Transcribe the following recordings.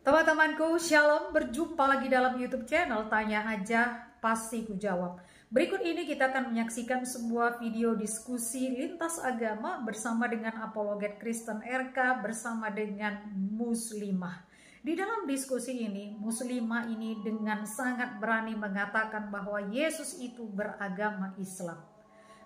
Teman-temanku, Shalom, berjumpa lagi dalam YouTube channel Tanya Aja Pasti Ku Jawab. Berikut ini kita akan menyaksikan sebuah video diskusi lintas agama bersama dengan apologet Kristen RK bersama dengan Muslimah. Di dalam diskusi ini, Muslimah ini dengan sangat berani mengatakan bahwa Yesus itu beragama Islam.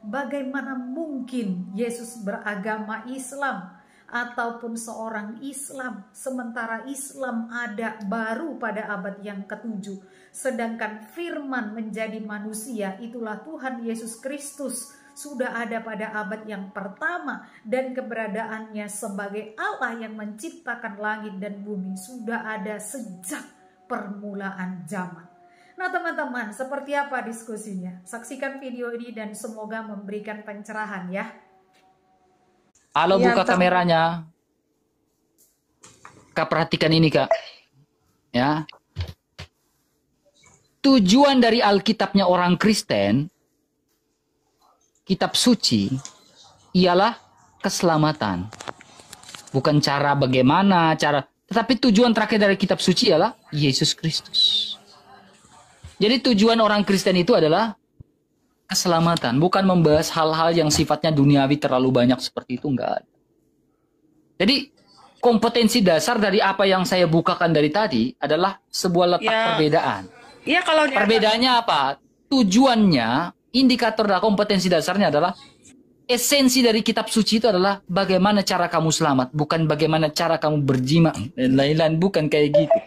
Bagaimana mungkin Yesus beragama Islam? Ataupun seorang Islam, sementara Islam ada baru pada abad yang ke-7, sedangkan firman menjadi manusia, itulah Tuhan Yesus Kristus, sudah ada pada abad yang pertama, dan keberadaannya sebagai Allah yang menciptakan langit dan bumi sudah ada sejak permulaan zaman. Nah teman-teman, seperti apa diskusinya? Saksikan video ini dan semoga memberikan pencerahan ya. Halo, buka kameranya. Kak, perhatikan ini, Kak. Ya. Tujuan dari Alkitabnya orang Kristen, kitab suci, ialah keselamatan. Bukan cara bagaimana, tetapi tujuan terakhir dari kitab suci ialah Yesus Kristus. Jadi tujuan orang Kristen itu adalah keselamatan, bukan membahas hal-hal yang sifatnya duniawi terlalu banyak seperti itu, enggak ada. Jadi kompetensi dasar dari apa yang saya bukakan dari tadi adalah sebuah letak perbedaan. Iya, kalau perbedaannya apa? Tujuannya, indikator dan kompetensi dasarnya adalah esensi dari kitab suci itu adalah bagaimana cara kamu selamat, bukan bagaimana cara kamu berjima dan lain-lain, bukan kayak gitu.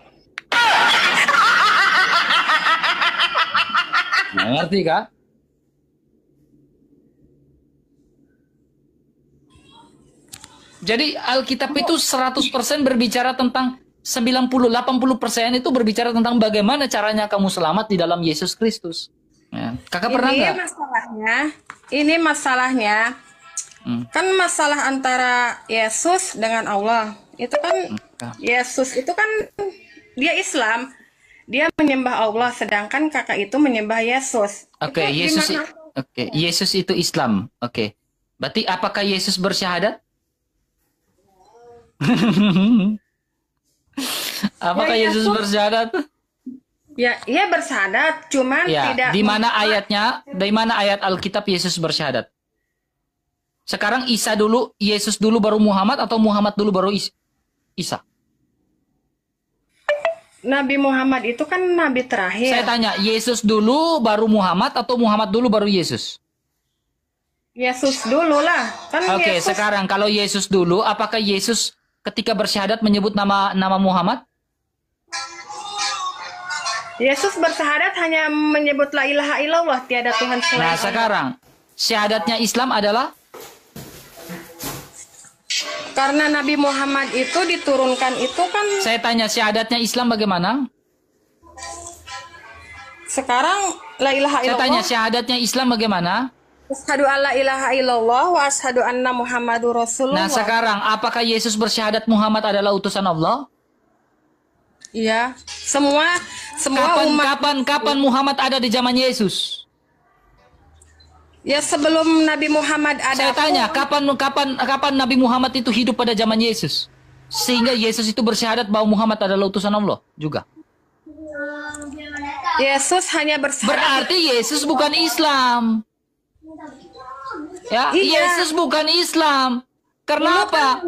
Ngerti, Kak? Jadi Alkitab itu 100% berbicara tentang 90-80% itu berbicara tentang bagaimana caranya kamu selamat di dalam Yesus Kristus. Ya. Kakak pernah nggak? Ini masalahnya kan masalah antara Yesus dengan Allah. Itu kan Yesus itu kan dia Islam, dia menyembah Allah, sedangkan kakak itu menyembah Yesus. Oke, Yesus itu Islam. Oke. Berarti apakah Yesus bersyahadat? Apakah Yesus bersyahadat? Ya, ia bersyahadat, cuman tidak. Di mana ayatnya? Dari mana ayat Alkitab Yesus bersyahadat? Sekarang Isa dulu, Yesus dulu baru Muhammad, atau Muhammad dulu baru Isa? Nabi Muhammad itu kan nabi terakhir. Saya tanya, Yesus dulu baru Muhammad atau Muhammad dulu baru Yesus? Yesus dulu lah. Oke, sekarang kalau Yesus dulu, apakah Yesus ketika bersyahadat menyebut nama Muhammad? Yesus bersyahadat hanya menyebut la ilaha illallah, tiada Tuhan selain Allah. Nah, sekarang syahadatnya Islam adalah? Karena Nabi Muhammad itu diturunkan itu kan. Saya tanya, syahadatnya Islam bagaimana? Sekarang la ilaha illallah. Saya tanya, syahadatnya Islam bagaimana? Asyhadu alla ilaha illallah wa asyhadu anna Muhammadur Rasulullah. Nah, sekarang apakah Yesus bersyahadat Muhammad adalah utusan Allah? Iya. Semua umat. Kapan Muhammad ada di zaman Yesus? Ya, sebelum Nabi Muhammad ada. Saya tanya, kapan Nabi Muhammad itu hidup pada zaman Yesus? Sehingga Yesus itu bersyahadat bahwa Muhammad adalah utusan Allah juga. Yesus hanya bersyahadat. Berarti Yesus bukan Islam. Ya, iya. Yesus bukan Islam. Karena apa?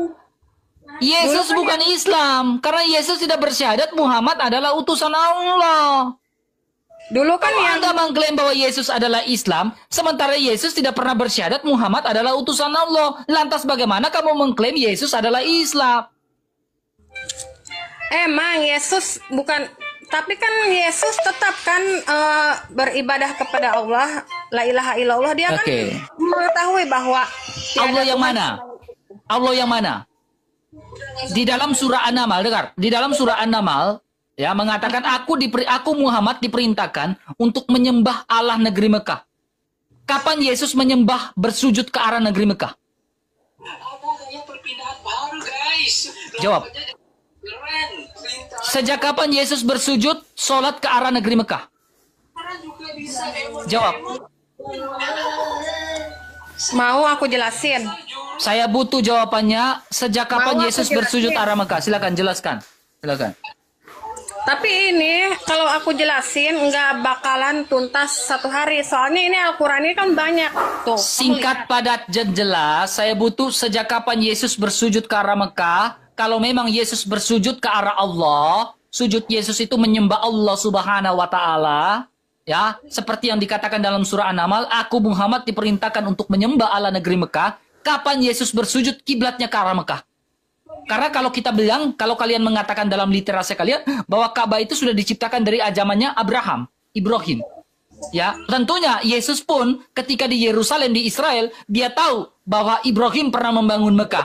Yesus bukan Islam. Karena Yesus tidak bersyahadat Muhammad adalah utusan Allah. Dulu kan Anda mengklaim bahwa Yesus adalah Islam, sementara Yesus tidak pernah bersyahadat Muhammad adalah utusan Allah. Lantas bagaimana kamu mengklaim Yesus adalah Islam? Emang Yesus bukan, tapi kan Yesus tetap kan beribadah kepada Allah, la ilaha illallah. Dia kan mengetahui bahwa Allah yang mana? Allah yang mana? Di dalam surah An-Naml, dengar. Di dalam surah An-Naml ya mengatakan aku Muhammad diperintahkan untuk menyembah Allah negeri Mekah. Kapan Yesus menyembah bersujud ke arah negeri Mekah? Jawab. Sejak kapan Yesus bersujud sholat ke arah negeri Mekah? Jawab. Mau aku jelasin? Saya butuh jawabannya. Sejak kapan Yesus bersujud arah Mekah? Silakan jelaskan. Silakan. Tapi ini kalau aku jelasin nggak bakalan tuntas satu hari. Soalnya ini Al-Quran ini kan banyak tuh. Singkat, padat, dan jelas. Saya butuh sejak kapan Yesus bersujud ke arah Mekah. Kalau memang Yesus bersujud ke arah Allah, sujud Yesus itu menyembah Allah Subhanahu wa Ta'ala. Ya, seperti yang dikatakan dalam surah An-Naml, aku Muhammad diperintahkan untuk menyembah Allah negeri Mekah. Kapan Yesus bersujud kiblatnya ke arah Mekah? Karena kalau kita bilang, kalau kalian mengatakan dalam literasi kalian bahwa Ka'bah itu sudah diciptakan dari zamannya Abraham, Ibrahim. Ya, tentunya Yesus pun ketika di Yerusalem di Israel, dia tahu bahwa Ibrahim pernah membangun Mekah.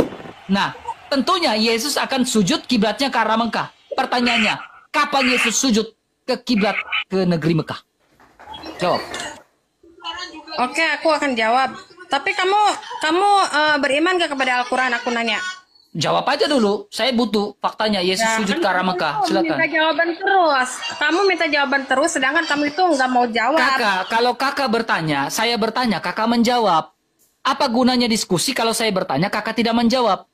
Nah, tentunya Yesus akan sujud kiblatnya ke arah Mekah. Pertanyaannya, kapan Yesus sujud ke kiblat ke negeri Mekah? Jawab. Oke, aku akan jawab. Tapi kamu beriman gak kepada Al-Quran? Aku nanya. Jawab aja dulu. Saya butuh faktanya. Yesus sujud ke arah Mekah. Silakan. Minta jawaban terus. Kamu minta jawaban terus, sedangkan kamu itu nggak mau jawab. Kakak, kalau kakak bertanya, saya bertanya, kakak menjawab. Apa gunanya diskusi kalau saya bertanya, kakak tidak menjawab?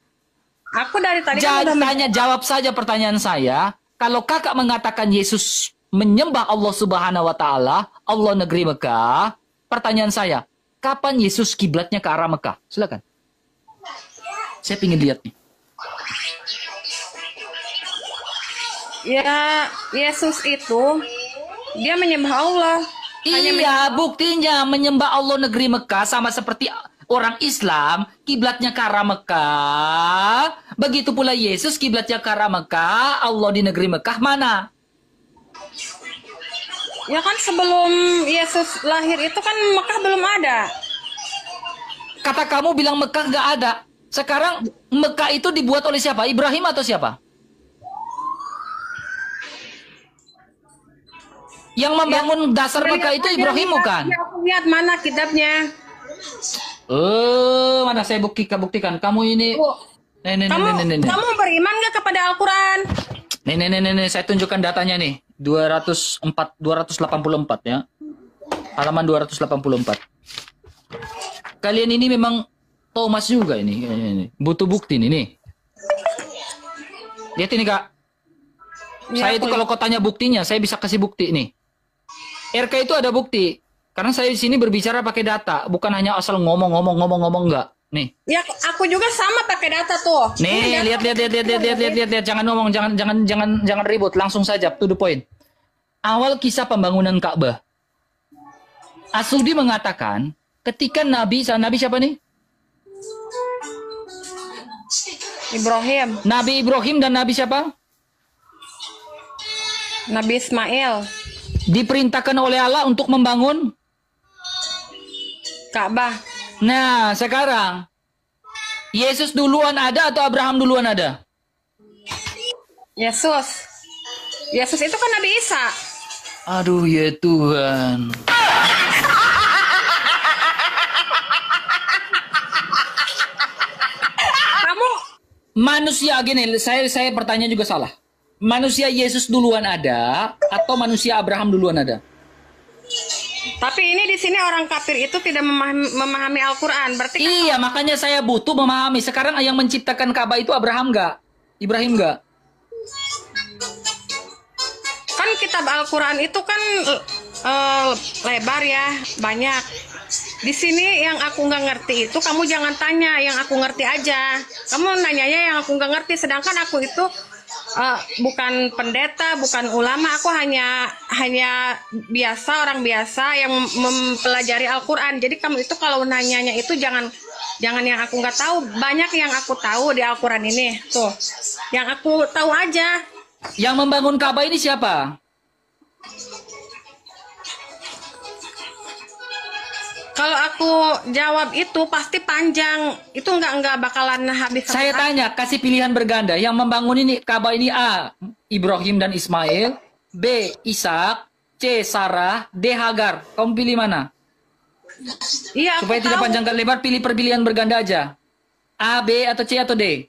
Aku dari tadi kan udah Tanya, jawab saja pertanyaan saya. Kalau kakak mengatakan Yesus menyembah Allah Subhanahu wa Ta'ala, Allah negeri Mekah, pertanyaan saya, kapan Yesus kiblatnya ke arah Mekah? Silakan. Saya ingin lihat nih. Ya, Yesus itu dia menyembah Allah. Iya, buktinya menyembah Allah negeri Mekah sama seperti orang Islam kiblatnya ke arah Mekah. Begitu pula Yesus kiblatnya ke arah Mekah. Allah di negeri Mekah mana? Ya kan sebelum Yesus lahir itu kan Mekah belum ada. Kata kamu bilang Mekah nggak ada. Sekarang Mekah itu dibuat oleh siapa? Ibrahim atau siapa? Yang membangun dasar Mekah itu Ibrahim bukan? Ya, aku lihat mana kitabnya. Mana saya buktikan. Kamu ini... Kamu beriman nggak kepada Al-Quran? Nih, saya tunjukkan datanya nih. 284 ya. Halaman 284. Kalian ini memang Thomas juga ini. Butuh bukti nih. Lihat ini, Kak. Saya itu kalau kau tanya buktinya, saya bisa kasih bukti nih. RK itu ada bukti. Karena saya di sini berbicara pakai data, bukan hanya asal ngomong enggak. Nih. Ya, aku juga sama pakai data tuh. Nih, lihat. Jangan ngomong, jangan ribut, langsung saja to the point. Awal kisah pembangunan Ka'bah. As-Sudi mengatakan, ketika Nabi siapa nih? Ibrahim. Nabi Ibrahim dan Nabi siapa? Nabi Ismail. Diperintahkan oleh Allah untuk membangun Ka'bah. Nah, sekarang Yesus duluan ada atau Abraham duluan ada? Yesus itu kan Nabi Isa. Aduh ya Tuhan. Kamu Manusia gini, saya bertanya juga salah. Manusia Yesus duluan ada atau manusia Abraham duluan ada? Tapi ini di sini orang kafir itu tidak memahami Al-Quran. Berarti Iya, makanya saya butuh memahami. Sekarang yang menciptakan Ka'bah itu Abraham nggak? Ibrahim nggak? kan kitab Al-Quran itu kan lebar ya, banyak. Di sini yang aku nggak ngerti itu kamu jangan tanya, yang aku ngerti aja. Kamu nanyanya yang aku nggak ngerti, sedangkan aku itu bukan pendeta, bukan ulama, aku hanya orang biasa yang mempelajari Al-Quran. Jadi kamu itu kalau nanyanya itu jangan yang aku nggak tahu. Banyak yang aku tahu di Al-Quran ini, tuh. Yang aku tahu aja. Yang membangun Ka'bah ini siapa? Kalau aku jawab itu pasti panjang, itu nggak bakalan habis. Saya tanya, kasih pilihan berganda. Yang membangun ini Ka'bah ini A. Ibrahim dan Ismail, B. Ishak, C. Sarah, D. Hagar. Kamu pilih mana? Iya. Supaya tidak panjang dan lebar, pilih perpilihan berganda aja. A, B, atau C, atau D?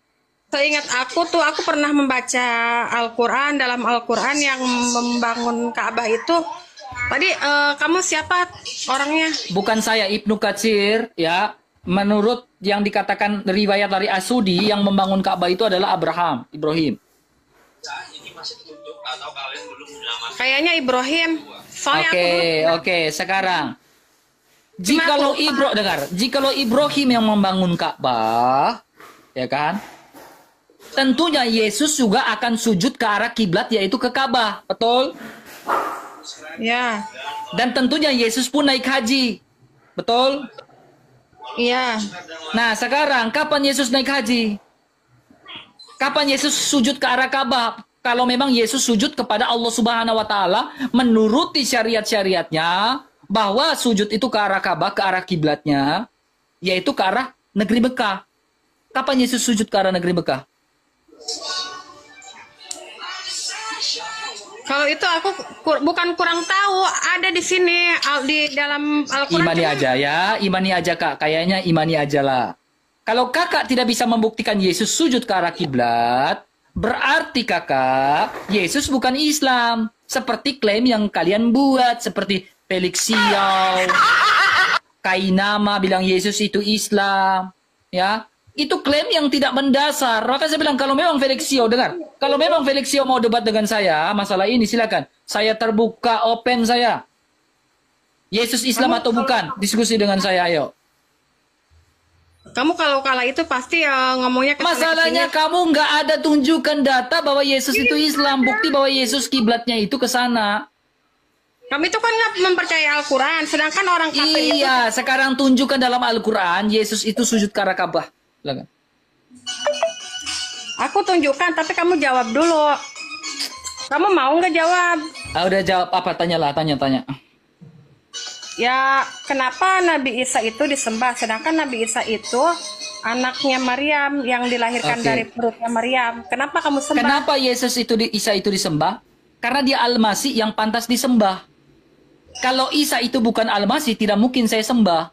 seingat aku tuh, aku pernah membaca Al-Quran, dalam Al-Quran yang membangun Ka'bah itu. Tadi kamu siapa orangnya? Bukan saya, Ibnu Katsir, ya. Menurut yang dikatakan riwayat dari Asudi, yang membangun Ka'bah itu adalah Ibrahim. Kayaknya Ibrahim. Soalnya Oke. Sekarang, jikalau Ibrahim yang membangun Ka'bah, ya kan? Tentunya Yesus juga akan sujud ke arah kiblat, yaitu ke Ka'bah, betul? Ya. Dan tentunya Yesus pun naik haji, betul? Iya. Nah, sekarang kapan Yesus naik haji? Kapan Yesus sujud ke arah Ka'bah? Kalau memang Yesus sujud kepada Allah Subhanahu wa taala menuruti syariat-syariatnya, bahwa sujud itu ke arah Ka'bah, ke arah kiblatnya, yaitu ke arah negeri Mekah. Kapan Yesus sujud ke arah negeri Mekah? Kalau itu aku bukan kurang tahu, ada di sini di dalam Al-Quran. Imani aja Kak, kayaknya imani aja lah. Kalau kakak tidak bisa membuktikan Yesus sujud ke arah kiblat, berarti kakak, Yesus bukan Islam. Seperti klaim yang kalian buat, seperti Felix Xiao, Kainama bilang Yesus itu Islam, ya. Itu klaim yang tidak mendasar. Maka saya bilang, kalau memang Felix Xiao, dengar, kalau memang Felix Xiao mau debat dengan saya masalah ini, silakan. Saya terbuka, open saya. Yesus Islam atau bukan? Diskusi dengan saya, ayo. Kamu kalau kalah itu pasti ngomongnya ke masalahnya kamu nggak ada tunjukkan data bahwa Yesus itu Islam, bukti bahwa Yesus kiblatnya itu ke sana. Kami itu kan nggak mempercayai Al-Quran, sedangkan orang kafir iya, sekarang tunjukkan dalam Al-Quran Yesus itu sujud ke arah Ka'bah. Silakan. Aku tunjukkan, tapi kamu jawab dulu. Kamu mau nggak jawab? Udah jawab apa? Tanya. Ya, kenapa Nabi Isa itu disembah, sedangkan Nabi Isa itu anaknya Maryam yang dilahirkan dari perutnya Maryam. Kenapa kamu sembah? Kenapa Isa itu disembah? Karena dia Al-Masih yang pantas disembah. Kalau Isa itu bukan Al-Masih, tidak mungkin saya sembah.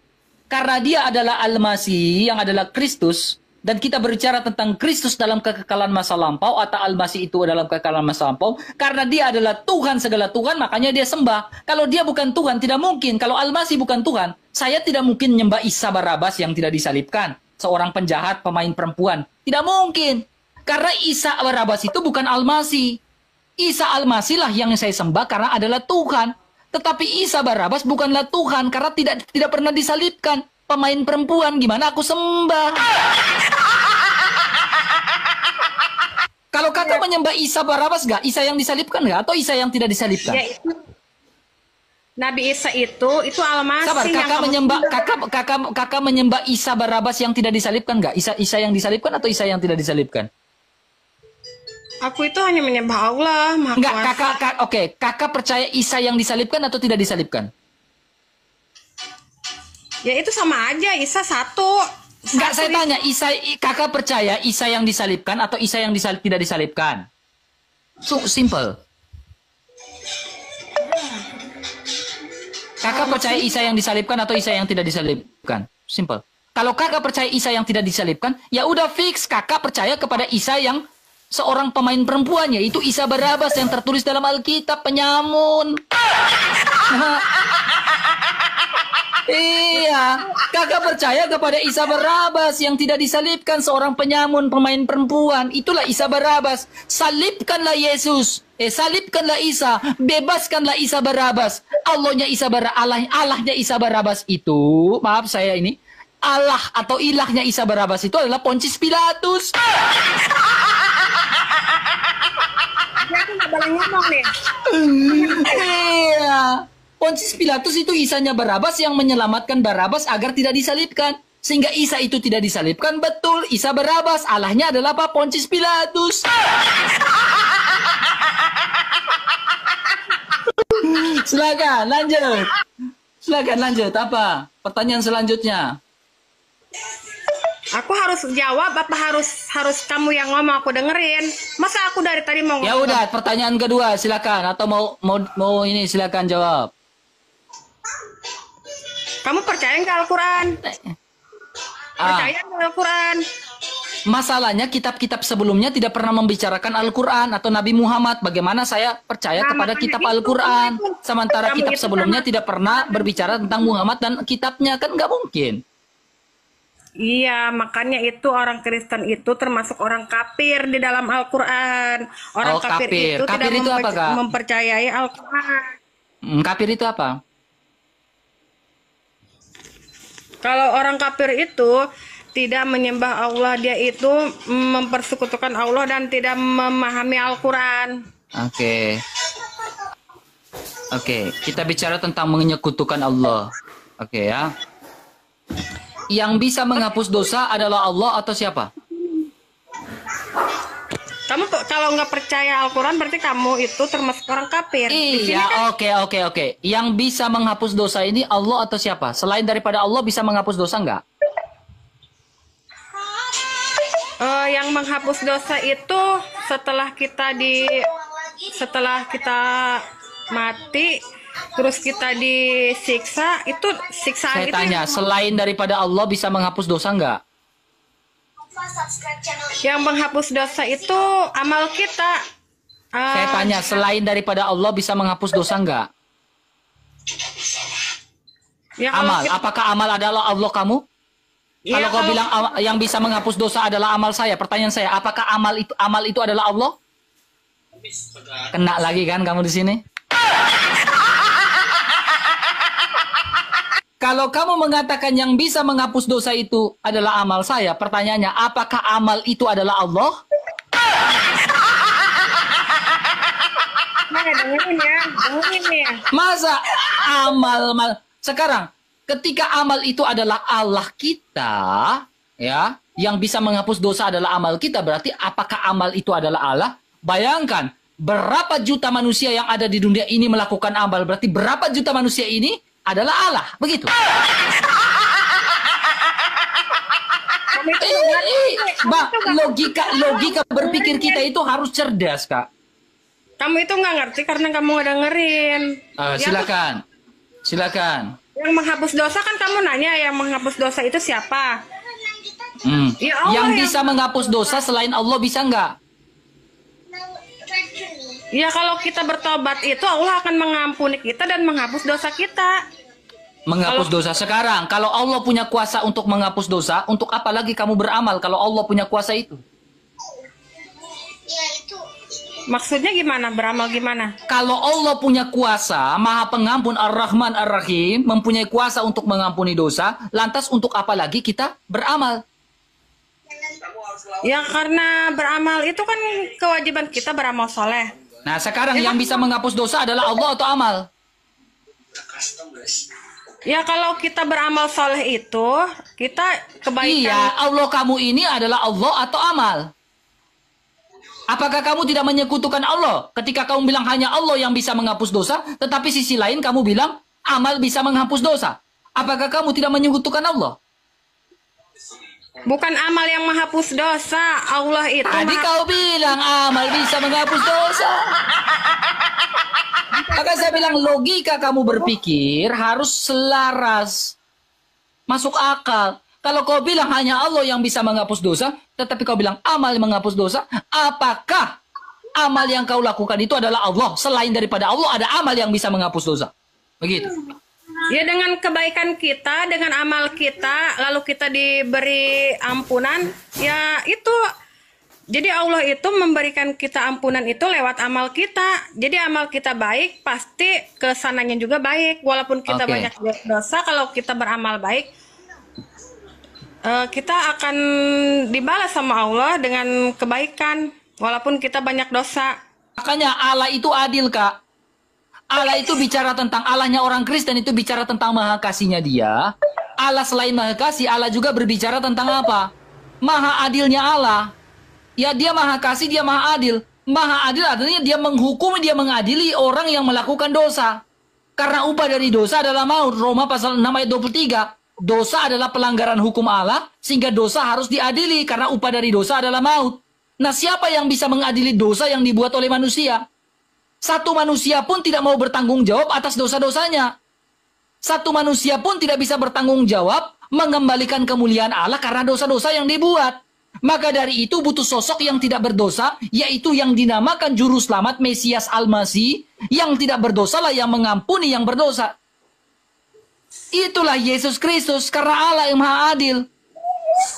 Karena dia adalah Al-Masih yang adalah Kristus. Dan kita berbicara tentang Kristus dalam kekekalan masa lampau, atau Al-Masih itu dalam kekekalan masa lampau. Karena dia adalah Tuhan segala Tuhan, makanya dia sembah. Kalau dia bukan Tuhan, tidak mungkin. Kalau Al-Masih bukan Tuhan, saya tidak mungkin menyembah Isa Barabas yang tidak disalibkan. Seorang penjahat, pemain perempuan. Tidak mungkin. Karena Isa Barabas itu bukan Al-Masih. Isa Al-Masih lah yang saya sembah karena adalah Tuhan. Tetapi Isa Barabas bukanlah Tuhan karena tidak pernah disalibkan. Pemain perempuan, gimana aku sembah? Kalau kakak menyembah Isa Barabas nggak? Isa yang disalibkan nggak? Atau Isa yang tidak disalibkan? Ya, itu. Nabi Isa itu Al-Masih. Sabar, kakak menyembah Isa Barabas yang tidak disalibkan nggak? Isa yang disalibkan atau Isa yang tidak disalibkan? Aku itu hanya menyembah Allah. Enggak, kakak percaya Isa yang disalibkan atau tidak disalibkan? Ya itu sama aja, Isa satu. Enggak, saya tanya, kakak percaya Isa yang disalibkan atau Isa yang tidak disalibkan? So simple. Kakak percaya Isa yang disalibkan atau Isa yang tidak disalibkan? Simple. Kalau kakak percaya Isa yang tidak disalibkan, ya udah fix, kakak percaya kepada Isa yang seorang pemain perempuan, yaitu Isa Barabas yang tertulis dalam Alkitab, penyamun. Iya, kakak percaya kepada Isa Barabas yang tidak disalibkan, seorang penyamun, pemain perempuan. Itulah Isa Barabas. Salibkanlah Yesus. Salibkanlah Isa. Bebaskanlah Isa Barabas. Allahnya Isa Barabas itu, maaf saya ini, Allah atau ilahnya Isa Barabas itu adalah Pontius Pilatus. Aku nggak boleh ngomong nih. Iya. Pontius Pilatus itu Isanya Barabas yang menyelamatkan Barabas agar tidak disalibkan. Sehingga Isa itu tidak disalibkan, betul. Isa Barabas, Allahnya adalah apa? Pontius Pilatus. Silakan, lanjut. Apa? Pertanyaan selanjutnya. Aku harus jawab apa harus kamu yang ngomong aku dengerin? Masa aku dari tadi mau ngomong? Ya udah, pertanyaan kedua silakan, atau mau ini silakan jawab. Kamu percaya nggak Al-Quran? Percaya nggak Al-Quran? Masalahnya kitab-kitab sebelumnya tidak pernah membicarakan Al-Quran atau Nabi Muhammad. Bagaimana saya percaya kepada kitab Al-Quran, sementara kitab sebelumnya tidak pernah berbicara tentang Muhammad dan kitabnya, kan nggak mungkin. Iya, makanya itu orang Kristen itu termasuk orang kafir di dalam Al-Quran. Orang kafir itu kafir tidak itu apa, Kak? mempercayai Al-Quran. Kafir itu apa? Kalau orang kafir itu tidak menyembah Allah, dia itu mempersekutukan Allah dan tidak memahami Al-Quran. Oke, kita bicara tentang menyekutukan Allah. Oke ya. Yang bisa menghapus dosa adalah Allah atau siapa? Kamu kalau nggak percaya Al-Quran berarti kamu itu termasuk orang kafir. Iya, oke. Yang bisa menghapus dosa ini Allah atau siapa? Selain daripada Allah bisa menghapus dosa nggak? Yang menghapus dosa itu setelah kita mati, terus kita disiksa, itu siksaan. Saya tanya, selain daripada Allah bisa menghapus dosa nggak? Yang menghapus dosa itu amal kita. Saya tanya, selain daripada Allah bisa menghapus dosa nggak? Ya, amal, apakah amal adalah Allah kamu? Ya, kalau kau bilang yang bisa menghapus dosa adalah amal saya, pertanyaan saya, apakah amal itu adalah Allah? Kena lagi kan kamu di sini? Kalau kamu mengatakan yang bisa menghapus dosa itu adalah amal saya, pertanyaannya, apakah amal itu adalah Allah? Dengerin ya. Masa amal sekarang? Ketika amal itu adalah Allah kita, ya, yang bisa menghapus dosa adalah amal kita, berarti apakah amal itu adalah Allah? Bayangkan, berapa juta manusia yang ada di dunia ini melakukan amal, berarti berapa juta manusia ini adalah Allah, begitu. Logika berpikir kita itu harus cerdas, Kak. Kamu itu nggak ngerti karena kamu nggak dengerin. Silakan. Yang menghapus dosa kan kamu nanya, yang menghapus dosa itu siapa? Ya Allah, yang bisa menghapus dosa selain Allah bisa nggak? Ya kalau kita bertobat itu Allah akan mengampuni kita dan menghapus dosa kita. Menghapus dosa sekarang. Kalau Allah punya kuasa untuk menghapus dosa, untuk apa lagi kamu beramal kalau Allah punya kuasa itu? Maksudnya gimana? Beramal gimana? Kalau Allah punya kuasa, Maha Pengampun Ar-Rahman Ar-Rahim, mempunyai kuasa untuk mengampuni dosa, lantas untuk apa lagi kita beramal? Ya karena beramal itu kan kewajiban kita beramal soleh. Nah sekarang yang bisa menghapus dosa adalah Allah atau amal? Ya kalau kita beramal soleh itu, kita kebaikan. Iya, Allah kamu ini adalah Allah atau amal? Apakah kamu tidak menyekutukan Allah ketika kamu bilang hanya Allah yang bisa menghapus dosa, tetapi sisi lain kamu bilang amal bisa menghapus dosa? Apakah kamu tidak menyekutukan Allah? Bukan amal yang menghapus dosa, Allah itu. Tadi kau bilang amal bisa menghapus dosa. Maka saya bilang logika kamu berpikir harus selaras, masuk akal. Kalau kau bilang hanya Allah yang bisa menghapus dosa, tetapi kau bilang amal yang menghapus dosa, apakah amal yang kau lakukan itu adalah Allah? Selain daripada Allah, ada amal yang bisa menghapus dosa. Begitu. Ya dengan kebaikan kita, dengan amal kita, lalu kita diberi ampunan, ya itu. Jadi Allah itu memberikan kita ampunan itu lewat amal kita. Jadi amal kita baik, pasti kesananya juga baik. Walaupun kita banyak dosa, kalau kita beramal baik, kita akan dibalas sama Allah dengan kebaikan walaupun kita banyak dosa. Makanya Allah itu adil, Kak. Allah itu bicara tentang Allahnya orang Kristen itu bicara tentang maha kasihnya dia. Allah selain maha kasih, Allah juga berbicara tentang apa? Maha adilnya Allah. Ya dia maha kasih, dia maha adil. Maha adil artinya dia menghukum, dia mengadili orang yang melakukan dosa. Karena upah dari dosa adalah maut. Roma pasal 6 ayat 23. Dosa adalah pelanggaran hukum Allah, sehingga dosa harus diadili, karena upah dari dosa adalah maut. Nah, siapa yang bisa mengadili dosa yang dibuat oleh manusia? Satu manusia pun tidak mau bertanggung jawab atas dosa-dosanya. Satu manusia pun tidak bisa bertanggung jawab mengembalikan kemuliaan Allah karena dosa-dosa yang dibuat. Maka dari itu butuh sosok yang tidak berdosa, yaitu yang dinamakan juru selamat Mesias Al-Masih, yang tidak berdosa lah yang mengampuni yang berdosa. Itulah Yesus Kristus, karena Allah yang Maha Adil.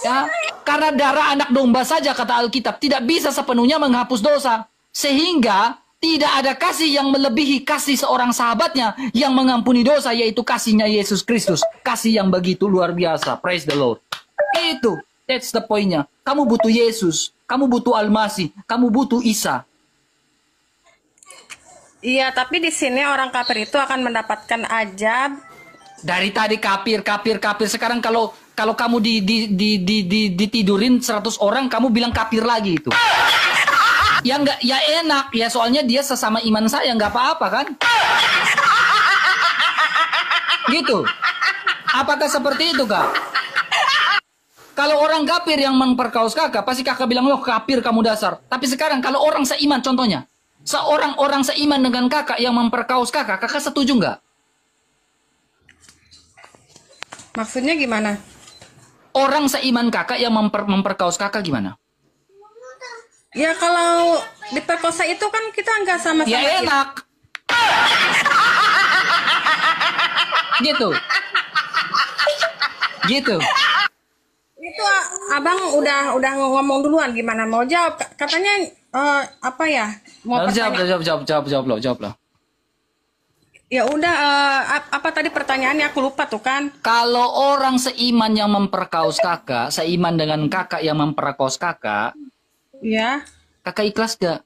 Ya, karena darah anak domba saja, kata Alkitab, tidak bisa sepenuhnya menghapus dosa. Sehingga tidak ada kasih yang melebihi kasih seorang sahabatnya yang mengampuni dosa, yaitu kasihnya Yesus Kristus. Kasih yang begitu luar biasa. Praise the Lord. Itu, that's the point-nya. Kamu butuh Yesus, kamu butuh Al-Masih, kamu butuh Isa. Iya, tapi di sini orang kafir itu akan mendapatkan ajab. Dari tadi kafir. Sekarang kalau kamu ditidurin 100 orang, kamu bilang kafir lagi itu. Ya enggak, ya enak. Ya soalnya dia sesama iman saya, nggak apa-apa kan? Gitu. Apakah seperti itu, Kak? Kalau orang kafir yang memperkaos kakak, pasti kakak bilang, loh kafir kamu dasar. Tapi sekarang kalau orang seiman, contohnya, seorang orang seiman dengan kakak yang memperkaos kakak setuju nggak? Maksudnya gimana? Orang seiman kakak yang memperkaos kakak gimana? Ya kalau diperkosa itu kan kita nggak sama-sama. Ya enak. Gitu. Gitu. Itu abang udah ngomong duluan, gimana mau jawab? Katanya apa ya? Mau Jawab lo. Ya udah, apa tadi pertanyaannya, aku lupa tuh kan. Kalau orang seiman yang memperkaos kakak, seiman dengan kakak yang memperkaos kakak, ya, kakak ikhlas gak?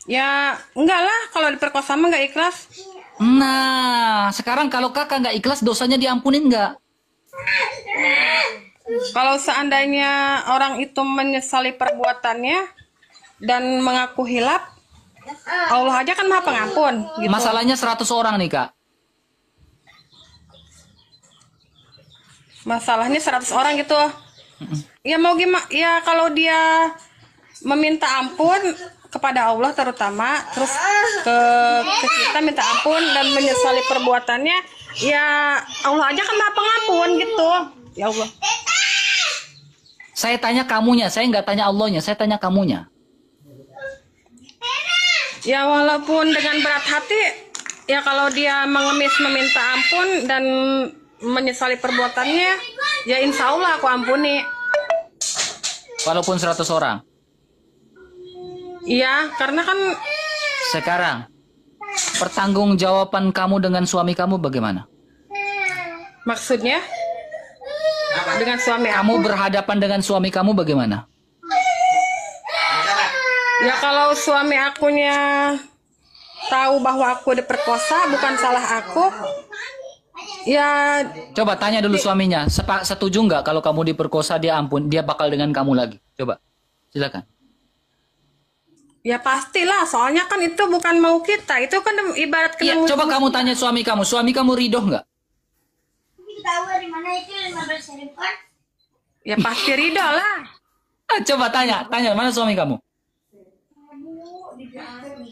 Ya enggak lah, kalau diperkosa mah nggak ikhlas. Nah, sekarang kalau kakak nggak ikhlas, dosanya diampunin nggak? Kalau seandainya orang itu menyesali perbuatannya dan mengaku hilaf, Allah aja kan Maha Pengampun gitu. Masalahnya 100 orang nih, Kak. Masalahnya 100 orang gitu. Ya mau gimana? Ya kalau dia meminta ampun kepada Allah terutama, terus ke kita minta ampun dan menyesali perbuatannya, ya Allah aja kan Maha Pengampun gitu. Ya Allah. Saya tanya kamunya, saya nggak tanya Allahnya, saya tanya kamunya. Ya walaupun dengan berat hati, ya kalau dia mengemis meminta ampun dan menyesali perbuatannya, ya insya Allah aku ampuni. Walaupun 100 orang. Iya, karena kan Sekarang, pertanggungjawaban kamu dengan suami kamu bagaimana? maksudnya dengan suami Kamu aku. berhadapan dengan suami kamu bagaimana? Ya kalau suami akunya tahu bahwa aku diperkosa, bukan salah aku. Ya Coba tanya dulu suaminya, setuju nggak kalau kamu diperkosa dia ampun, dia bakal dengan kamu lagi? Coba, silakan. ya pastilah, soalnya kan itu bukan mau kita, itu kan ibarat Iya, kena coba kamu tanya suami kamu ridho nggak? Ya pasti ridho lah. Coba tanya mana suami kamu?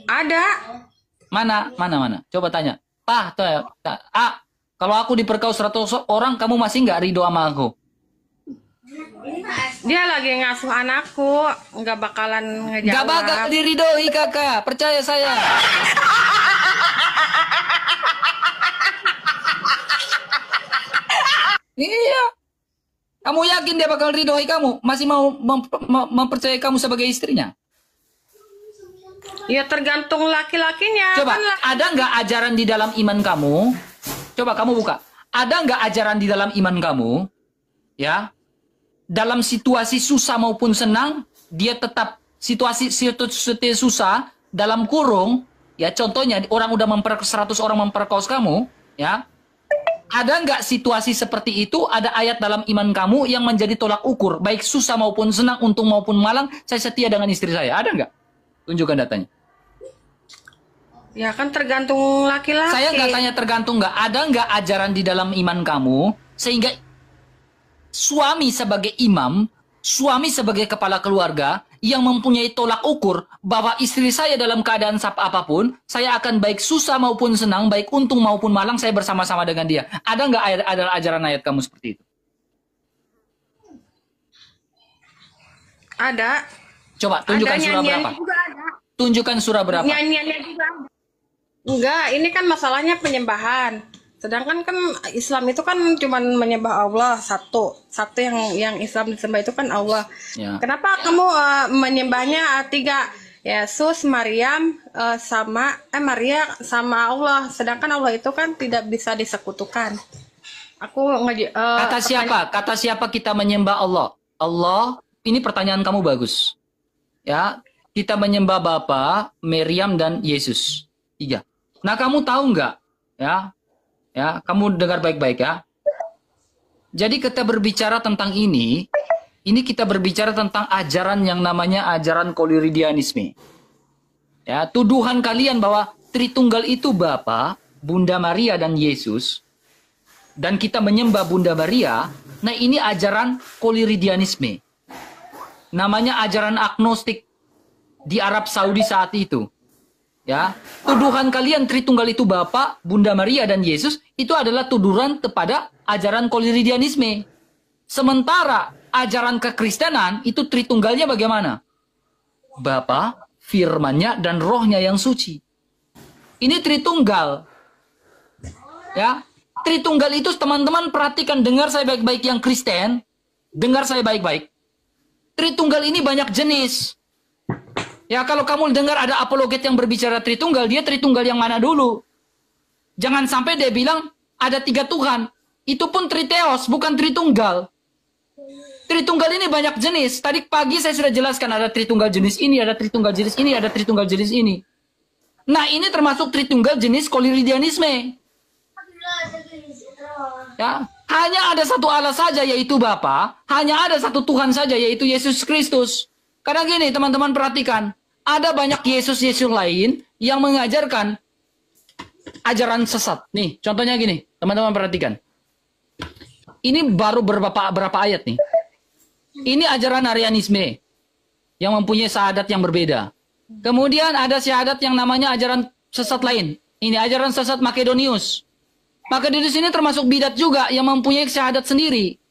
Ada. Mana? Coba tanya. Kalau aku diperkaus 100 orang, kamu masih nggak ridho sama aku? Dia lagi ngasuh anakku, nggak bakalan ngejawab. Nggak bakal diridhoi kakak, percaya saya. Iya. Kamu yakin dia bakal ridhoi kamu? Masih mau mempercayai kamu sebagai istrinya? Ya tergantung laki-lakinya. Coba, Kan ada nggak ajaran di dalam iman kamu? Coba kamu buka. Ada nggak ajaran di dalam iman kamu? Ya, dalam situasi susah maupun senang, dia tetap situasi susah dalam kurung. Ya, contohnya orang udah 100 orang memperkaos kamu, ya. Ada nggak situasi seperti itu? Ada ayat dalam iman kamu yang menjadi tolak ukur, baik susah maupun senang, untung maupun malang, saya setia dengan istri saya. Ada nggak? Tunjukkan datanya. ya kan tergantung laki-laki. Saya nggak tanya tergantung nggak. Ada nggak ajaran di dalam iman kamu sehingga suami sebagai imam, suami sebagai kepala keluarga yang mempunyai tolak ukur bahwa istri saya dalam keadaan apapun, saya akan baik susah maupun senang, baik untung maupun malang, saya bersama-sama dengan dia. Ada nggak ada ajaran ayat kamu seperti itu? Ada. Coba tunjukkan Ada surah berapa. juga ada. Tunjukkan surah berapa. Nyanyiannya juga ada. Enggak, ini kan masalahnya penyembahan. Sedangkan kan Islam itu kan cuma menyembah Allah satu yang Islam disembah itu kan Allah. Ya. Kenapa kamu menyembahnya tiga? Yesus, Maryam, Maria sama Allah. Sedangkan Allah itu kan tidak bisa disekutukan. Kata siapa? Kata siapa kita menyembah Allah? Allah. Ini pertanyaan kamu bagus. Ya, kita menyembah Bapa, Maryam dan Yesus. 3. Nah, kamu tahu nggak? Ya, kamu dengar baik-baik ya. Jadi kita berbicara tentang ini kita berbicara tentang ajaran yang namanya ajaran koliridianisme. Ya, tuduhan kalian bahwa Tritunggal itu Bapa, Bunda Maria dan Yesus, dan kita menyembah Bunda Maria. Nah, ini ajaran koliridianisme. Namanya ajaran agnostik di Arab Saudi saat itu. Ya, tuduhan kalian Tritunggal itu Bapa, Bunda Maria dan Yesus itu adalah tuduhan kepada ajaran koliridianisme. Sementara ajaran kekristenan itu Tritunggalnya bagaimana? Bapa, firman-Nya dan Roh-Nya yang suci. Ini Tritunggal. Ya, Tritunggal itu teman-teman perhatikan, dengar saya baik-baik yang Kristen, dengar saya baik-baik. Tritunggal ini banyak jenis. Ya, kalau kamu dengar ada apologet yang berbicara Tritunggal, dia Tritunggal yang mana dulu? Jangan sampai dia bilang ada 3 Tuhan. Itu pun Triteos, bukan Tritunggal. Tritunggal ini banyak jenis. Tadi pagi saya sudah jelaskan ada Tritunggal jenis ini, ada Tritunggal jenis ini, ada Tritunggal jenis ini. Nah, ini termasuk Tritunggal jenis koliridianisme. Ya, hanya ada satu Allah saja yaitu Bapa, hanya ada satu Tuhan saja yaitu Yesus Kristus. Karena gini, teman-teman perhatikan, ada banyak Yesus-Yesus lain yang mengajarkan ajaran sesat. Nih, contohnya gini, teman-teman perhatikan. Ini baru berapa ayat nih. Ini ajaran Arianisme yang mempunyai syahadat yang berbeda. Kemudian ada syahadat yang namanya ajaran sesat lain. Ini ajaran sesat Makedonius. Makedonius ini termasuk bidat juga yang mempunyai syahadat sendiri.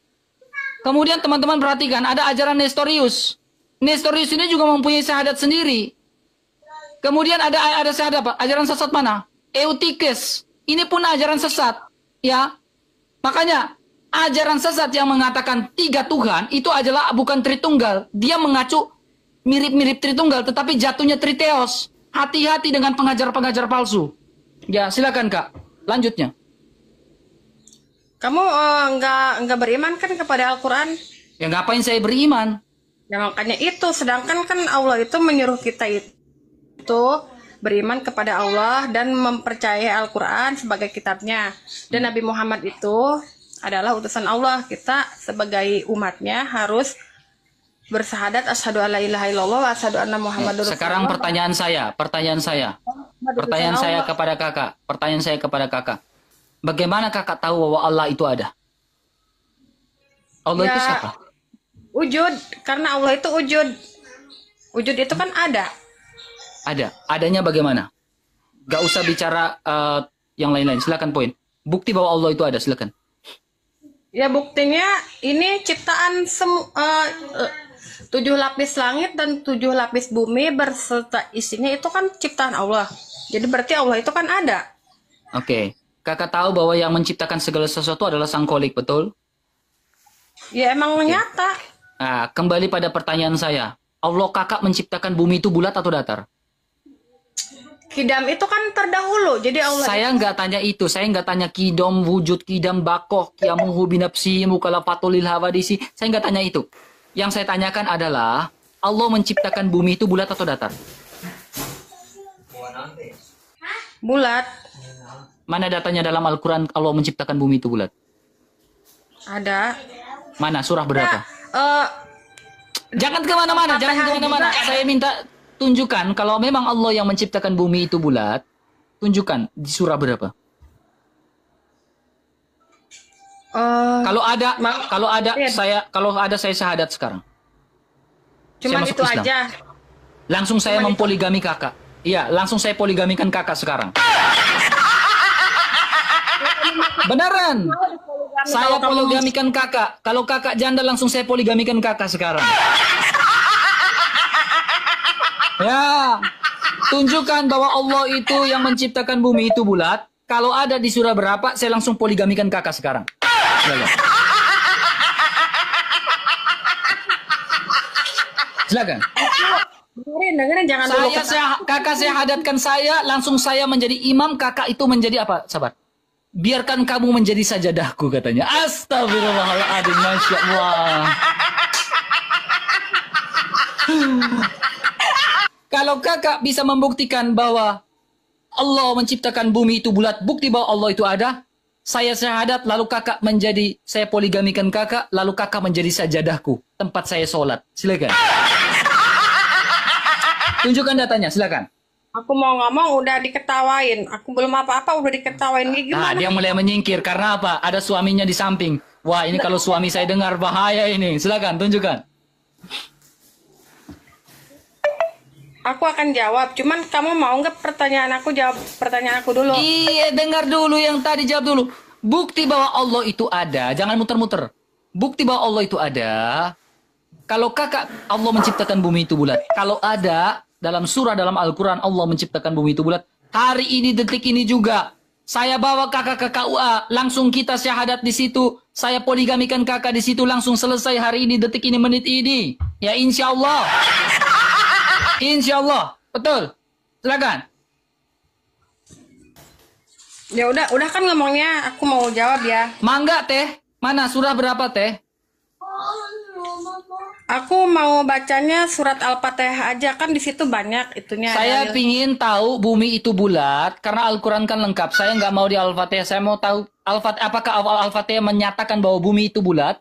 Kemudian teman-teman perhatikan, ada ajaran Nestorius. Nestorius ini juga mempunyai syahadat sendiri. Kemudian ada syahadat apa? Ajaran sesat mana? Eutyches. Ini pun ajaran sesat. Ya. Makanya ajaran sesat yang mengatakan 3 Tuhan itu adalah bukan Tritunggal. Dia mengacu mirip-mirip Tritunggal tetapi jatuhnya Triteos. Hati-hati dengan pengajar-pengajar palsu. Ya, silakan Kak. Lanjutnya. Kamu nggak beriman kan kepada Al-Quran? Ya, ngapain saya beriman? Ya makanya itu, sedangkan kan Allah itu menyuruh kita itu beriman kepada Allah dan mempercayai Al-Quran sebagai kitabnya. Dan Nabi Muhammad itu adalah utusan Allah. Kita sebagai umatnya harus bersahadat asyhadu alla ilaha illallah wa asyhadu anna muhammadur rasulullah. Sekarang pertanyaan saya kepada kakak. Bagaimana kakak tahu bahwa Allah itu ada? Allah itu siapa? Wujud, karena Allah itu wujud. Wujud itu kan ada. Ada. Adanya bagaimana? Gak usah bicara yang lain-lain. Silakan poin. Bukti bahwa Allah itu ada. Silakan. Ya buktinya ini ciptaan 7 lapis langit dan 7 lapis bumi berserta isinya itu kan ciptaan Allah. Jadi berarti Allah itu kan ada. Oke. Kakak tahu bahwa yang menciptakan segala sesuatu adalah Sang Kholik, betul? Ya emang nyata. Nah, kembali pada pertanyaan saya. Allah kakak menciptakan bumi itu bulat atau datar? Kidam itu kan terdahulu. Jadi Allah. Saya nggak tanya itu. Saya nggak tanya kidom, wujud, kidam, bakoh, kiamuhu binapsi, mukalafatulil hawadisi. Saya nggak tanya itu. Yang saya tanyakan adalah, Allah menciptakan bumi itu bulat atau datar? Bulat. Mana datanya dalam Al-Quran Allah menciptakan bumi itu bulat? Ada. Mana? Surah berapa? Jangan kemana-mana, Saya minta tunjukkan kalau memang Allah yang menciptakan bumi itu bulat. Tunjukkan di surah berapa? Kalau ada saya syahadat sekarang. Cuma itu Islam. aja. Langsung saya mempoligami kakak. Iya, langsung saya poligamikan kakak sekarang. Beneran. Saya poligamikan kakak. Kalau kakak janda langsung saya poligamikan kakak sekarang. Ya, tunjukkan bahwa Allah itu yang menciptakan bumi itu bulat. Kalau ada di surah berapa, saya langsung poligamikan kakak sekarang. Silakan. Dengerin, jangan dulu. Kakak saya hadatkan saya, langsung saya menjadi imam, kakak itu menjadi apa? Sabar. Biarkan kamu menjadi sajadahku, katanya. Astagfirullahaladzim, Masya Allah. Kalau kakak bisa membuktikan bahwa Allah menciptakan bumi itu bulat, bukti bahwa Allah itu ada, saya syahadat, lalu kakak menjadi, saya poligamikan kakak, lalu kakak menjadi sajadahku, tempat saya sholat. Silakan. Tunjukkan datanya, silakan. Aku mau ngomong udah diketawain. Aku belum apa-apa udah diketawain. Gimana? Nah, dia mulai menyingkir karena apa? Ada suaminya di samping. Wah, ini kalau suami saya dengar bahaya ini. Silakan, tunjukkan. Aku akan jawab. Cuman kamu mau nggak pertanyaan aku jawab pertanyaan aku dulu? Iya, dengar dulu yang tadi, jawab dulu. Bukti bahwa Allah itu ada. Jangan muter-muter. Bukti bahwa Allah itu ada. Kalau kakak Allah menciptakan bumi itu bulat. Kalau ada dalam surah dalam Al-Quran Allah menciptakan bumi itu bulat. Hari ini detik ini juga saya bawa kakak ke KUA, langsung kita syahadat di situ. Saya poligamikan kakak di situ, langsung selesai hari ini detik ini menit ini. Ya insya Allah. Insya Allah, betul. Silakan. Ya udah kan ngomongnya. Aku mau jawab ya. Mangga teh. Mana surah berapa teh? Aku mau bacanya surat Al-Fatihah aja, kan di situ banyak itunya. Saya pingin tahu bumi itu bulat karena Al-Quran kan lengkap. Saya nggak mau di Al-Fatihah. Saya mau tahu apakah Al-Fatihah menyatakan bahwa bumi itu bulat?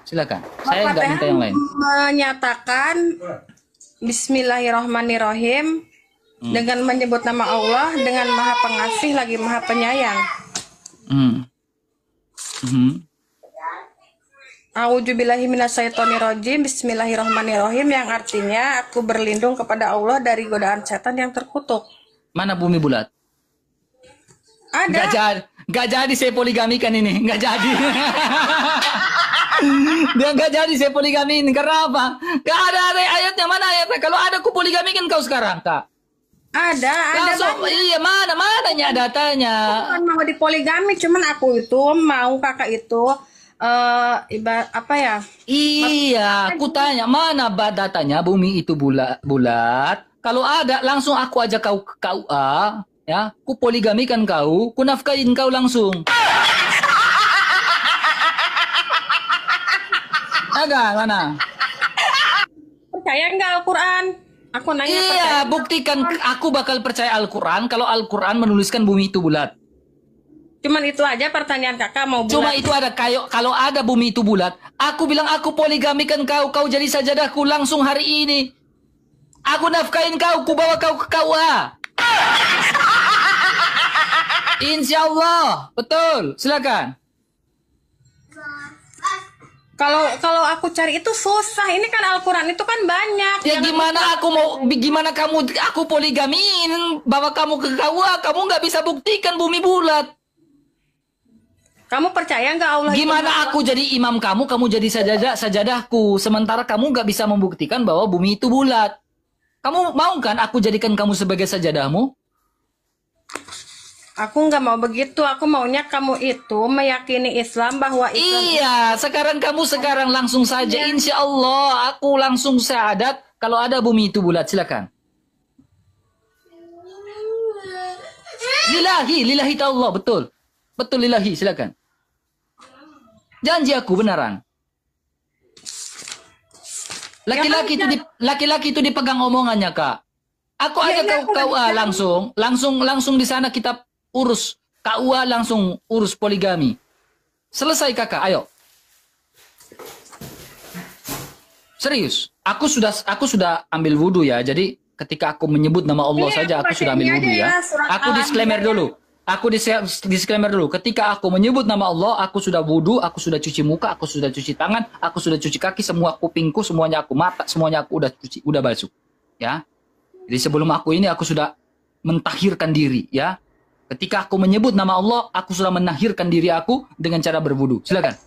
Silakan. Saya nggak minta yang lain. Menyatakan Bismillahirrahmanirrahim dengan menyebut nama Allah dengan Maha Pengasih lagi Maha Penyayang. A'udzubillahi minasyaitonirrajim. Bismillahirrahmanirrahim, yang artinya aku berlindung kepada Allah dari godaan setan yang terkutuk. Mana bumi bulat? Ada. Nggak jadi saya poligamikan ini. Nggak jadi. Dia nggak jadi saya poligamiin. Karena apa? Nggak ada ayatnya. Mana ayatnya? Kalau ada aku poligamikan kau sekarang, Kak. Ada langsung, iya, mananya datanya. Bukan mau dipoligami, cuman aku itu mau kakak itu apa ya? Iya, aku tanya mana datanya bumi itu bulat. Kalau ada langsung aku ajak kau ke KUA, ya, ku poligamikan kau, ku nafkahin kau langsung. Agak mana? Percaya nggak Al-Quran? Aku nanya. Iya, buktikan. Aku bakal percaya Al-Quran kalau Al-Quran menuliskan bumi itu bulat. Cuman itu aja pertanyaan kakak, mau bulat. Cuma itu ada kalau ada bumi itu bulat, aku bilang aku poligamikan kau, kau jadi sajadahku langsung hari ini. Aku nafkahin kau, ku bawa kau ke KUA. Insya Allah, betul. Silakan. Kalau aku cari itu susah. Ini kan Al-Quran itu kan banyak. Ya gimana kamu aku poligamiin, bawa kamu ke KUA, kamu nggak bisa buktikan bumi bulat. Kamu percaya nggak Allah? Gimana aku jadi imam kamu jadi sajadahku, sementara kamu nggak bisa membuktikan bahwa bumi itu bulat. Kamu mau kan aku jadikan kamu sebagai sajadahmu? Aku nggak mau begitu. Aku maunya kamu itu meyakini Islam bahwa Islam. Iya, kamu sekarang langsung saja. Insya Allah aku langsung syahadat kalau ada bumi itu bulat. Silakan. Lillahi ta'ala, betul. Betul lillahi, silakan. Janji aku beneran. Laki-laki itu dipegang omongannya, Kak. Aku ajak KUA langsung di sana kita urus KUA, langsung urus poligami. Selesai kakak, ayo. Serius, aku sudah ambil wudhu ya. Jadi ketika aku menyebut nama Allah saja aku sudah ambil wudhu ya. Aku disclaimer dulu. Disclaimer dulu. Ketika aku menyebut nama Allah, aku sudah wudhu, aku sudah cuci muka, aku sudah cuci tangan, aku sudah cuci kaki, semua kupingku, semuanya aku mata, semuanya aku udah cuci, udah basuh. Ya. Jadi sebelum aku ini aku sudah mentahhirkan diri, ya. Ketika aku menyebut nama Allah, aku sudah menahhirkan diri aku dengan cara berwudu. Silakan.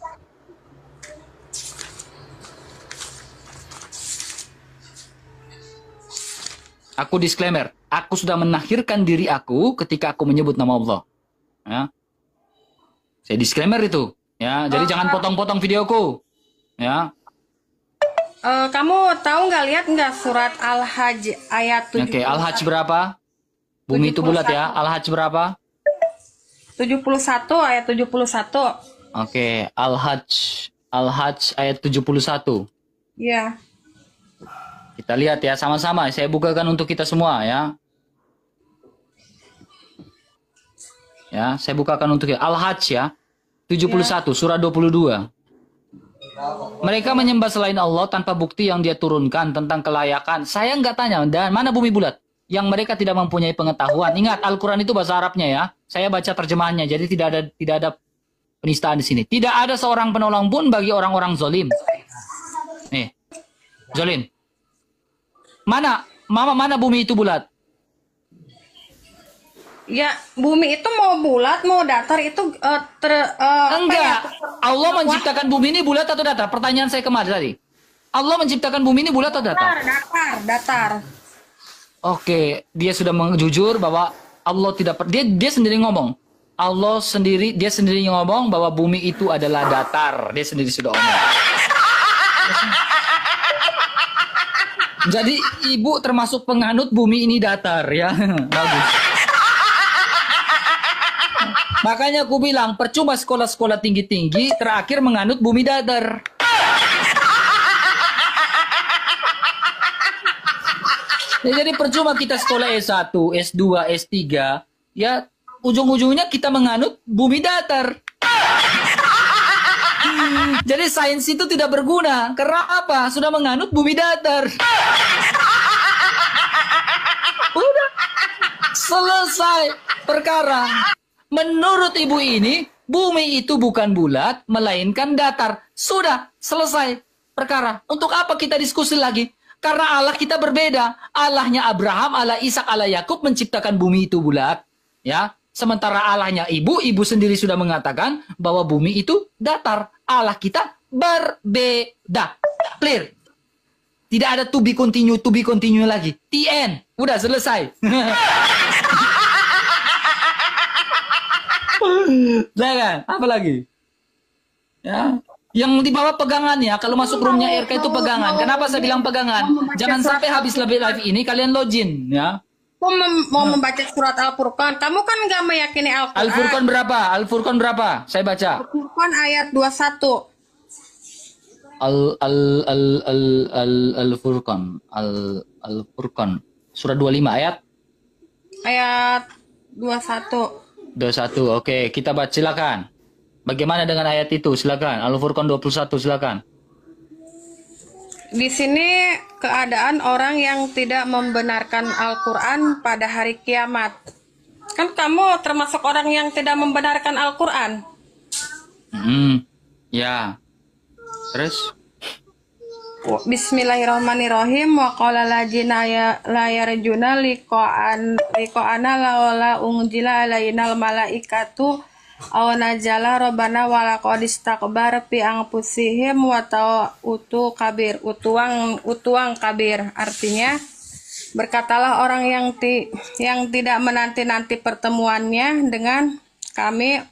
Aku disclaimer, aku sudah menakhirkan diri aku ketika aku menyebut nama Allah. Ya. Saya disclaimer itu. Ya, jadi jangan potong-potong videoku. Ya. Kamu tahu nggak, lihat nggak surat Al-Hajj ayat 71? Oke, Al-Hajj berapa? Bumi itu bulat ya. Al-Hajj berapa? 71 ayat 71. Oke, Al-Hajj ayat 71. Iya. Kita lihat ya sama-sama. Saya bukakan untuk kita semua ya. Ya, saya bukakan untuk kita. Al-Hajj ya. 71, surah 22. Mereka menyembah selain Allah tanpa bukti yang dia turunkan tentang kelayakan. Saya nggak tanya, dan mana bumi bulat? Yang mereka tidak mempunyai pengetahuan. Ingat, Al-Quran itu bahasa Arabnya ya. Saya baca terjemahannya, jadi tidak ada penistaan di sini. Tidak ada seorang penolong pun bagi orang-orang zalim. Nih, zalim. Mana bumi itu bulat? Ya, bumi itu mau bulat, mau datar itu enggak. Allah menciptakan bumi ini bulat atau datar? Pertanyaan saya kemarin tadi. Allah menciptakan bumi ini bulat atau datar? Datar. Oke, dia sudah jujur bahwa Allah tidak dia sendiri ngomong. Dia sendiri ngomong bahwa bumi itu adalah datar. Dia sendiri sudah ngomong. Jadi ibu termasuk penganut bumi ini datar ya. Bagus. Makanya aku bilang, percuma sekolah-sekolah tinggi-tinggi terakhir menganut bumi datar. Ya, jadi percuma kita sekolah S1, S2, S3, ya ujung-ujungnya kita menganut bumi datar. Jadi sains itu tidak berguna. Karena apa? Sudah menganut bumi datar. Udah. Selesai perkara. Menurut ibu ini, bumi itu bukan bulat, melainkan datar. Sudah, selesai perkara. Untuk apa kita diskusi lagi? Karena Allah kita berbeda. Allahnya Abraham, Allah Ishak, Allah Yakub menciptakan bumi itu bulat. Ya, sementara Allahnya ibu sendiri sudah mengatakan bahwa bumi itu datar. Allah kita berbeda. Clear? Tidak ada to be continue lagi. The end. Udah selesai. Jangan, apa lagi? Ya, yang di bawah pegangan ya. Kalau masuk roomnya RK itu pegangan. Kenapa saya bilang pegangan? Jangan sampai habis live ini kalian login ya. Mau membaca surat Al-Furqan. Kamu kan nggak meyakini Al-Quran. Al-Furqan berapa? Al-Furqan berapa? Saya baca. Al-Furqan ayat 21. Al-Furqan. Surah 25 ayat 21. 21. Oke, kita baca silakan. Bagaimana dengan ayat itu? Silakan. Al-Furqan 21 silakan. Di sini keadaan orang yang tidak membenarkan Al-Quran pada hari kiamat. Kan kamu termasuk orang yang tidak membenarkan Al-Quran. Ya. Terus? Bismillahirrahmanirrahim. Wa qala lajina la yarjuna liqa'ana la unjila alainal malaikatu aw najala rabbana wa laqad istakbar fi anfusihim wa ta'utu kabir. Utuang kabir. Artinya, berkatalah orang yang tidak menanti-nanti pertemuannya dengan kami,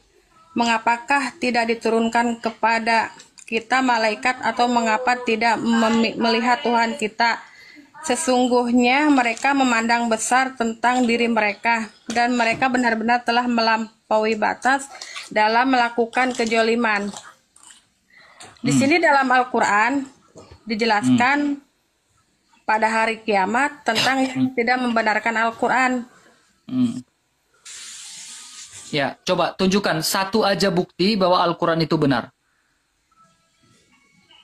mengapakah tidak diturunkan kepada kita malaikat, atau mengapa tidak melihat Tuhan kita? Sesungguhnya mereka memandang besar tentang diri mereka, dan mereka benar-benar telah melampaui batas dalam melakukan kejoliman. Di sini dalam Al-Quran dijelaskan pada hari kiamat tentang yang tidak membenarkan Al-Quran. Ya, coba tunjukkan satu aja bukti bahwa Al-Quran itu benar.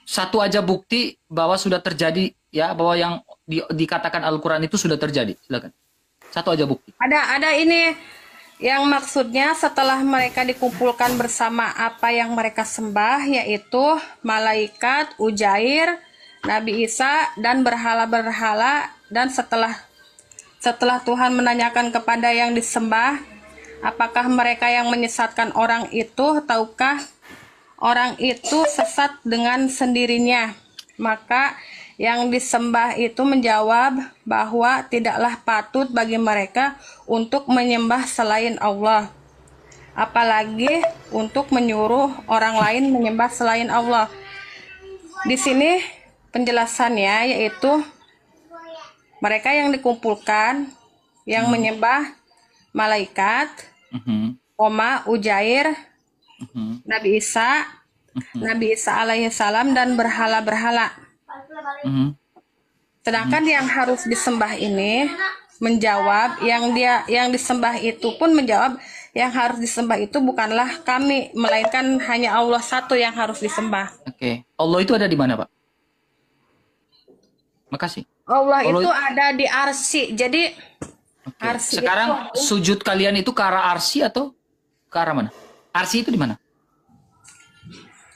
Satu aja bukti bahwa sudah terjadi, ya, bahwa yang dikatakan Al-Quran itu sudah terjadi. Silakan. Satu aja bukti. Ada ini yang maksudnya setelah mereka dikumpulkan bersama apa yang mereka sembah, yaitu malaikat, Ujair, Nabi Isa, dan berhala-berhala. Dan setelah Tuhan menanyakan kepada yang disembah, apakah mereka yang menyesatkan orang itu, tahukah orang itu sesat dengan sendirinya? Maka yang disembah itu menjawab bahwa tidaklah patut bagi mereka untuk menyembah selain Allah, apalagi untuk menyuruh orang lain menyembah selain Allah. Di sini penjelasannya yaitu mereka yang dikumpulkan yang menyembah malaikat, Ujair, Nabi Isa, Nabi Isa alaihi salam, dan berhala-berhala. Sedangkan yang harus disembah ini menjawab, yang disembah itu pun menjawab, yang harus disembah itu bukanlah kami, melainkan hanya Allah satu yang harus disembah. Oke. Allah itu ada di mana, Pak? Makasih. Allah itu ada di arsy. Jadi arsy sekarang itu, sujud kalian itu ke arah arsy atau ke arah mana? Arsy itu di mana?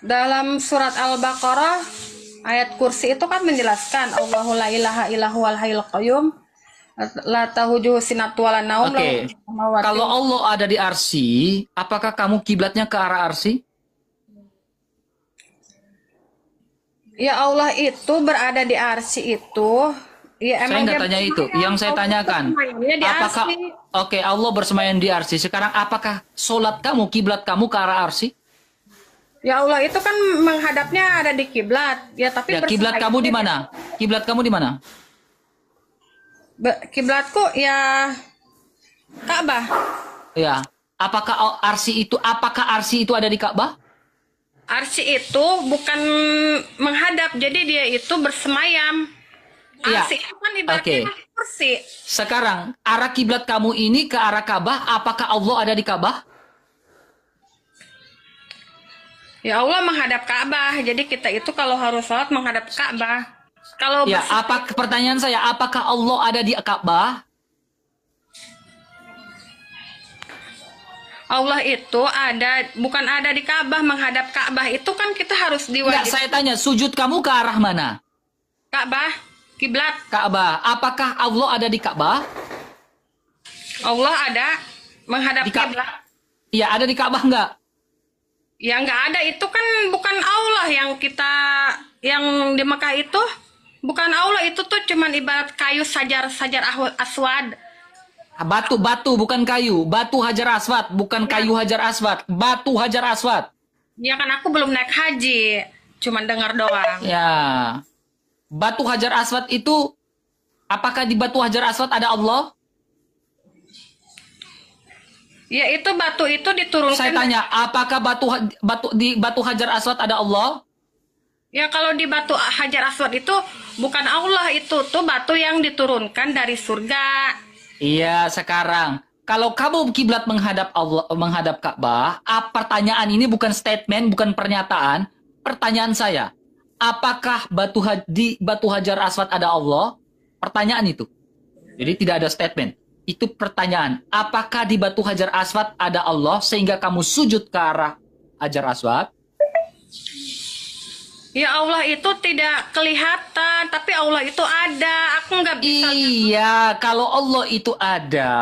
dalam surat Al-Baqarah ayat kursi itu kan menjelaskan Allahu la ilaha illahu wal hayyul qayyum la tahujuhu sinatu wala naum. Oke. Kalau Allah ada di arsy, apakah kamu kiblatnya ke arah arsy? Ya Allah itu berada di arsy itu. Ya, saya nggak tanya itu. Yang saya tanyakan, apakah Allah bersemayam di arsy? Sekarang apakah solat kamu, kiblat kamu ke arah arsy? Ya Allah itu kan menghadapnya ada di kiblat. Ya tapi ya, kiblat kamu di mana? Kiblat kamu di mana? Kiblatku ya Ka'bah. Ya. Apakah arsy itu ada di Ka'bah? Arsy itu bukan menghadap, jadi dia itu bersemayam. Arsy itu kan ibaratnya kursi. Sekarang arah kiblat kamu ini ke arah Ka'bah, apakah Allah ada di Ka'bah? Ya Allah menghadap Ka'bah, jadi kita itu kalau harus sholat menghadap Ka'bah. Kalau ya, pertanyaan saya, apakah Allah ada di Ka'bah? Allah itu bukan ada di Ka'bah, menghadap Ka'bah itu kan kita harus diwajibkan. Enggak, saya tanya, sujud kamu ke arah mana? Ka'bah, kiblat. Ka'bah. Apakah Allah ada di Ka'bah? Allah ada menghadap kiblat. Iya, ada di Ka'bah enggak? Ya enggak ada, itu kan bukan Allah yang di Mekah itu. Bukan Allah, itu tuh cuman ibarat kayu sajar aswad. Batu bukan kayu. Batu hajar aswad, bukan kayu hajar aswad. Batu hajar aswad. Ya kan aku belum naik haji, cuman dengar doang. Ya. Batu hajar aswad itu, apakah di batu hajar aswad ada Allah? Ya itu batu itu diturunkan. Saya tanya, apakah di batu hajar aswad ada Allah? Ya kalau di batu hajar aswad itu bukan Allah, itu tuh batu yang diturunkan dari surga. Iya, sekarang kalau kamu kiblat menghadap Allah, menghadap Ka'bah, pertanyaan ini bukan statement, bukan pernyataan. Pertanyaan saya, apakah di batu hajar aswad ada Allah? Pertanyaan itu. Jadi tidak ada statement. Itu pertanyaan. Apakah di batu hajar aswad ada Allah sehingga kamu sujud ke arah hajar aswad? Ya Allah itu tidak kelihatan, tapi Allah itu ada. Aku nggak bisa. Iya, kalau Allah itu ada,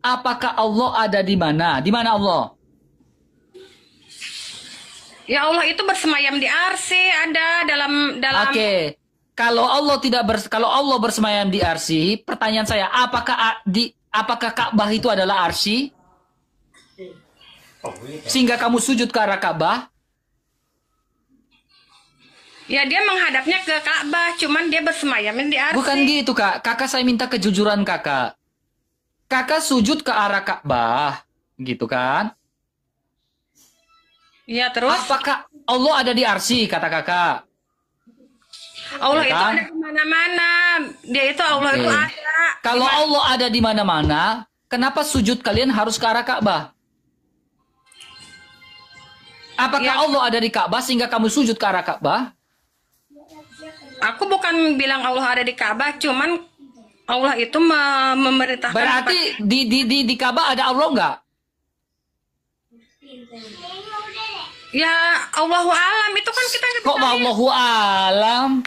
apakah Allah ada di mana? Di mana Allah? Ya Allah itu bersemayam di arsy, ada dalam. Oke. Kalau Allah bersemayam di arsy, pertanyaan saya, apakah Ka'bah itu adalah arsy? Sehingga kamu sujud ke arah Ka'bah? Ya dia menghadapnya ke Ka'bah, cuman dia bersemayamnya di arsy. Bukan gitu, Kak. Kakak saya minta kejujuran Kakak. Kakak sujud ke arah Ka'bah, gitu kan? Ya terus? Apakah Allah ada di arsy, kata Kakak? Allah ya itu kan? ada di mana-mana. Dia itu Allah itu ada. Kalau Allah ada di mana-mana, kenapa sujud kalian harus ke arah Ka'bah? Apakah Allah ada di Ka'bah sehingga kamu sujud ke arah Ka'bah? Aku bukan bilang Allah ada di Ka'bah, cuman Allah itu memerintahkan. Berarti di Ka'bah ada Allah enggak? Ya Allahu alam, itu kan kita kok Allahu alam?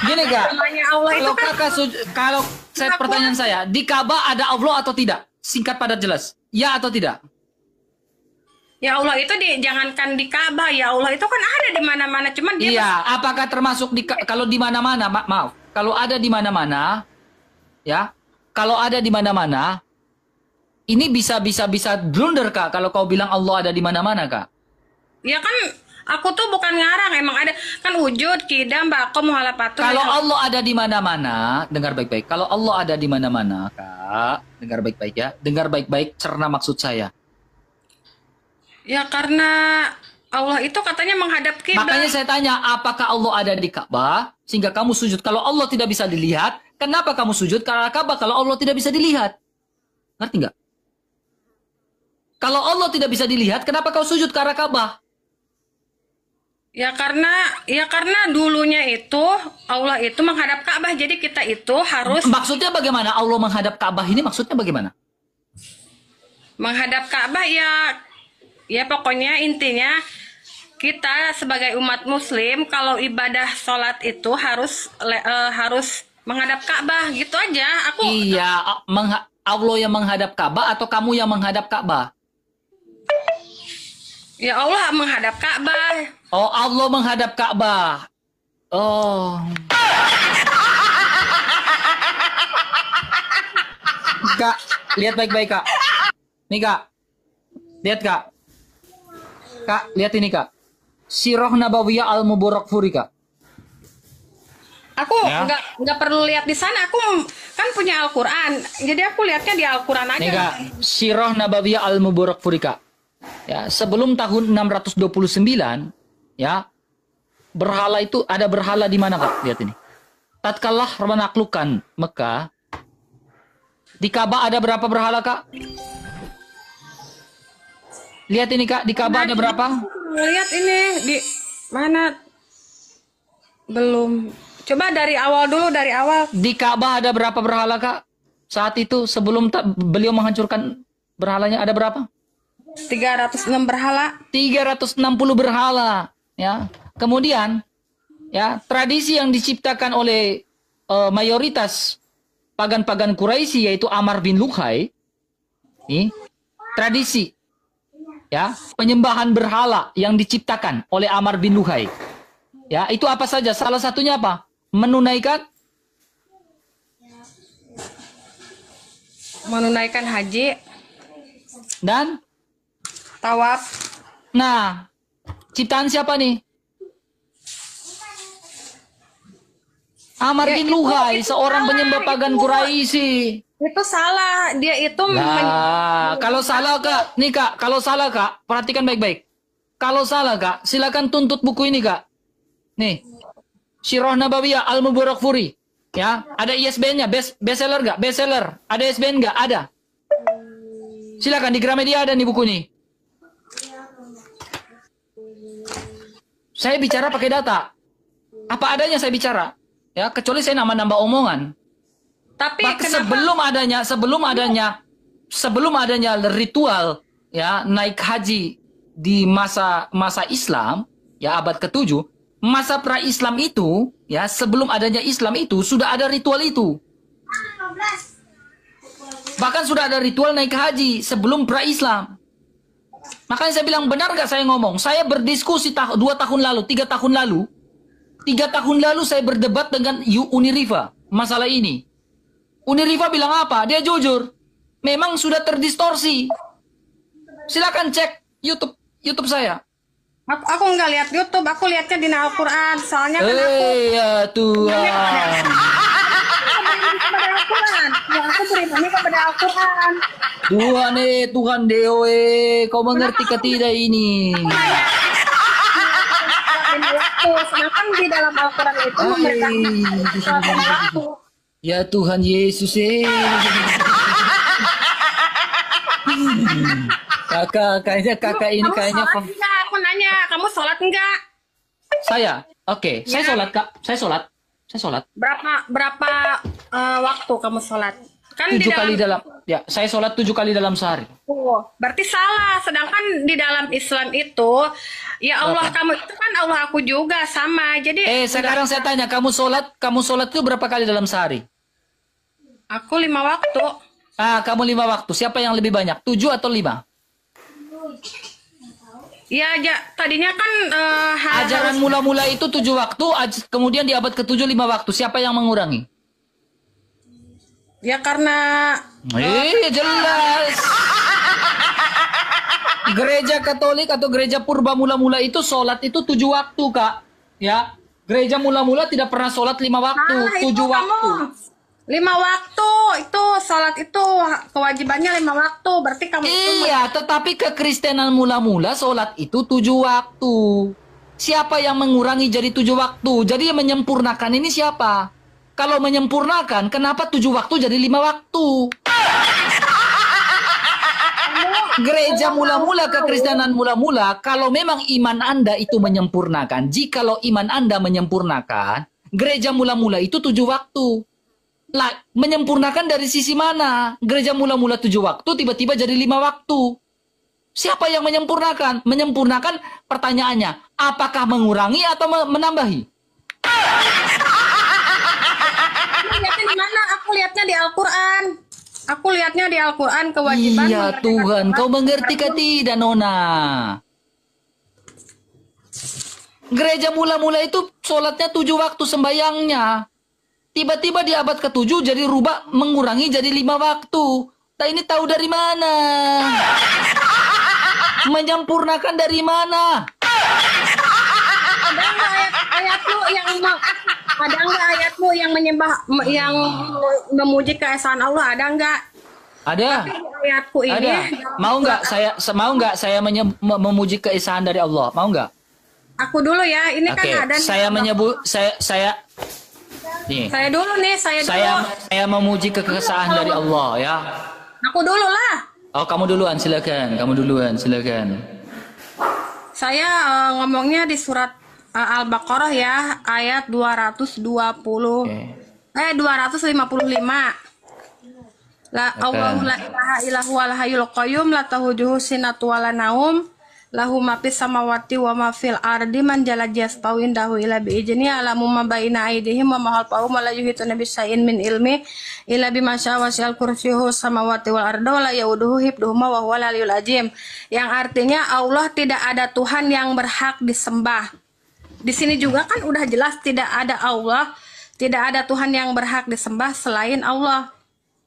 Gini Kak, kalau kan Kakak kalau pertanyaan saya, di Ka'bah ada Allah atau tidak? Singkat padat jelas. Ya atau tidak? Ya Allah itu jangankan di Ka'bah, ya Allah itu kan ada di mana-mana, cuman dia Iya, apakah termasuk kalau di mana-mana, maaf, kalau ada di mana-mana, ya, kalau ada di mana-mana, ini bisa blunder Kak, kalau kau bilang Allah ada di mana-mana Kak. Ya kan aku tuh bukan ngarang, emang ada kan wujud, kidam, bakom, muhalapatul. Kalau Allah ada di mana-mana, dengar baik-baik. Kalau Allah ada di mana-mana, Kak, dengar baik-baik ya. Dengar baik-baik, cerna maksud saya. Ya karena Allah itu katanya menghadap kiblat. Makanya saya tanya, apakah Allah ada di Ka'bah sehingga kamu sujud? Kalau Allah tidak bisa dilihat, kenapa kamu sujud karena Ka'bah kalau Allah tidak bisa dilihat? Ngerti nggak? Kalau Allah tidak bisa dilihat, kenapa kau sujud ke arah Ka'bah? Ya karena dulunya itu Allah itu menghadap Ka'bah, jadi kita itu harus Maksudnya bagaimana Allah menghadap Ka'bah ini? Maksudnya bagaimana? menghadap Ka'bah ya pokoknya intinya kita sebagai umat Muslim kalau ibadah sholat itu harus menghadap Ka'bah gitu aja. Iya, Allah yang menghadap Ka'bah atau kamu yang menghadap Ka'bah? Ya Allah menghadap Ka'bah. Oh, Allah menghadap Ka'bah. Oh. Kak, lihat baik-baik, Kak. Nih, Kak. Lihat, Kak. Kak, lihat ini, Kak. Sirah Nabawiyah Al-Mubarakfuri, Kak. Aku Ya. nggak perlu lihat di sana. Aku kan punya Al-Qur'an. Jadi aku lihatnya di Al-Qur'an aja. Nih, Kak. Sirah Nabawiyah Al-Mubarakfuri, Kak. Ya, sebelum tahun 629, ya, berhala itu ada berhala di mana, Kak? Lihat ini. Tatkala menaklukkan Mekah, di Ka'bah ada berapa berhala, Kak? Lihat ini, Kak, di Ka'bah ada berapa? Lihat ini di mana? Belum. Coba dari awal dulu, dari awal. Di Ka'bah ada berapa berhala, Kak? Saat itu sebelum beliau menghancurkan berhalanya ada berapa? 306 berhala. 360 berhala, ya. Kemudian, ya, tradisi yang diciptakan oleh mayoritas pagan-pagan Quraisy yaitu Amr bin Luhai, ini tradisi, ya, penyembahan berhala yang diciptakan oleh Amr bin Luhai. Ya, itu apa saja? Salah satunya apa? Menunaikan Haji dan tawaf. nah, ciptaan siapa nih? Amr bin Luhai, seorang penyembah pagan Quraisy. Itu salah. Dia itu Nah, kalau salah Kak, nih Kak, kalau salah Kak, perhatikan baik-baik. Kalau salah Kak, silakan tuntut buku ini Kak. Nih, Sirah Nabawiyah Al-Mubarakfuri. Ya, ada ISBN-nya, bestseller nggak? Bestseller. Ada ISBN nggak? Ada. Silakan di Gramedia ada nih buku nih. Saya bicara pakai data. Apa adanya saya bicara. Ya, kecuali saya nambah omongan. Tapi Maka kenapa sebelum adanya ritual ya naik haji di masa Islam ya abad ke-7, masa pra-Islam itu ya sebelum adanya Islam itu sudah ada ritual itu. Bahkan sudah ada ritual naik haji sebelum pra-Islam. Makanya saya bilang benar nggak saya ngomong? Saya berdiskusi 2 tahun lalu, 3 tahun lalu. 3 tahun lalu saya berdebat dengan Uniriva masalah ini. Uniriva bilang apa? Dia jujur. Memang sudah terdistorsi. Silakan cek YouTube saya. aku nggak lihat YouTube, aku lihatnya di Al-Qur'an. Soalnya kan Ya Tuhan. aku berimannya kepada Al-Qur'an. Tuhan Dewa, kau mengerti ke tidak ini? Sedangkan di dalam Al-Qur'an itu memerintahkan waktu. Ya Tuhan Yesus Kakak ini kayaknya Aku nanya, kamu sholat enggak? saya. Oke, saya sholat Kak. Saya sholat. Berapa waktu kamu sholat? Kan 7 kali dalam. Ya, saya sholat 7 kali dalam sehari. Berarti salah. Sedangkan di dalam Islam itu, ya Allah kamu itu kan Allah aku juga sama. Jadi sekarang saya tanya, kamu sholat itu berapa kali dalam sehari? Aku 5 waktu. Kamu 5 waktu. Siapa yang lebih banyak? 7 atau 5? Ya, tadinya kan Ajaran mula-mula itu 7 waktu, kemudian di abad ke-7 5 waktu. Siapa yang mengurangi? ya karena Jelas. Gereja Katolik atau gereja purba mula-mula itu sholat itu 7 waktu, Kak. Ya. Gereja mula-mula tidak pernah sholat 5 waktu, 7 waktu. 5 waktu itu sholat itu kewajibannya 5 waktu. Berarti kamu Iya, tetapi kekristenan mula-mula sholat itu 7 waktu. Siapa yang mengurangi jadi 7 waktu? Jadi yang menyempurnakan ini siapa? Kalau menyempurnakan, kenapa 7 waktu jadi 5 waktu? Gereja mula-mula, kekristenan mula-mula, kalau memang iman Anda itu menyempurnakan, jikalau iman Anda menyempurnakan, gereja mula-mula itu 7 waktu. Lah, menyempurnakan dari sisi mana? Gereja mula-mula 7 waktu, tiba-tiba jadi 5 waktu. Siapa yang menyempurnakan? Menyempurnakan pertanyaannya, apakah mengurangi atau menambahi? lihatnya di mana? Aku lihatnya di Al-Quran. Aku lihatnya di Al-Quran kewajiban. Iya Tuhan, kau mengerti kah tidak, Nona? Gereja mula-mula itu sholatnya 7 waktu sembayangnya. Tiba-tiba di abad ke-7 jadi rubah mengurangi jadi 5 waktu. Nah ini tahu dari mana? Menyempurnakan dari mana? Ada nggak ayatmu yang ada nggak ayatmu yang menyembah yang memuji keesaan Allah? Ada nggak? Ada. Ayatku ini. Ada. Mau nggak saya memuji keesaan dari Allah? Mau nggak? Aku dulu ya. Ini Oke, kan ada. saya menyebut saya nih. Saya dulu nih. Saya memuji keesaan dari Allah ya. Aku dulu lah. Oh, kamu duluan, silakan. Kamu duluan, silakan. Saya ngomongnya di surat Al-Baqarah ya, ayat 220. Okay. 255. La Allahu la ilaha illahu wal hayyul qayyum la tahujuhu sinatu wala naum lahu ma fis samawati wa ma fil ardi man jala jastawin dahu ila bi ijni alamu ma baina aidihim wa ma khalfahum la yuhituna bi syai'in min ilmi illa bima syaa wa syal kursiyyuhu samawati wal ardi wa la yauduhu hibduhuma wa huwal aliyyul azim. Yang artinya Allah tidak ada Tuhan yang berhak disembah. Di sini juga kan udah jelas tidak ada Allah, tidak ada Tuhan yang berhak disembah selain Allah.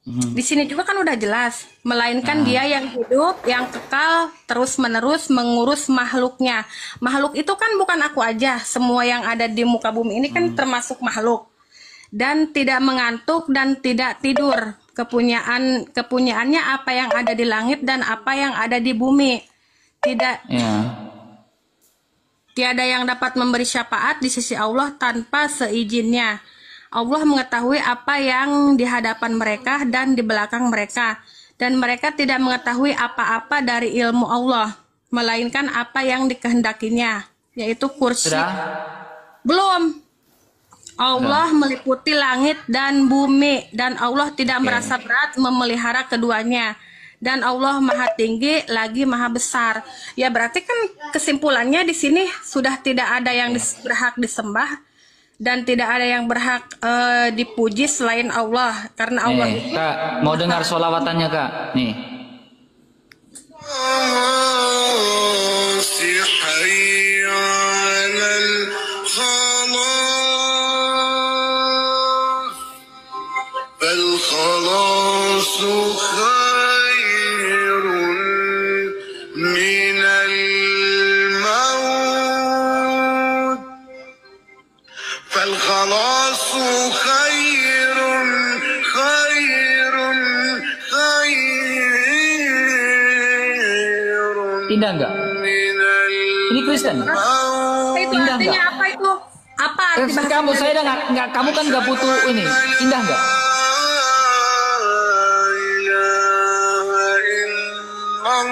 Di sini juga kan udah jelas, melainkan Dia yang hidup, yang kekal, terus-menerus mengurus makhluknya. Makhluk itu kan bukan aku aja, semua yang ada di muka bumi ini kan termasuk makhluk. Dan tidak mengantuk dan tidak tidur. Kepunyaannya apa yang ada di langit dan apa yang ada di bumi. Tiada yang dapat memberi syafaat di sisi Allah tanpa seizinnya. Allah mengetahui apa yang di hadapan mereka dan di belakang mereka. Dan mereka tidak mengetahui apa-apa dari ilmu Allah. Melainkan apa yang dikehendakinya. Yaitu kursi. Belum. Allah meliputi langit dan bumi. Dan Allah tidak merasa berat memelihara keduanya. Dan Allah maha tinggi lagi maha besar. Ya berarti kan kesimpulannya di sini sudah tidak ada yang berhak disembah. Dan tidak ada yang berhak dipuji selain Allah. Karena Allah itu... Kak, mau dengar sholawatannya, Kak? Nih. Indah enggak? Ini Kristen. Itu Indah artinya enggak? apa itu? Apa arti bahasa Kamu saya enggak kamu kan enggak butuh ini. Indah enggak?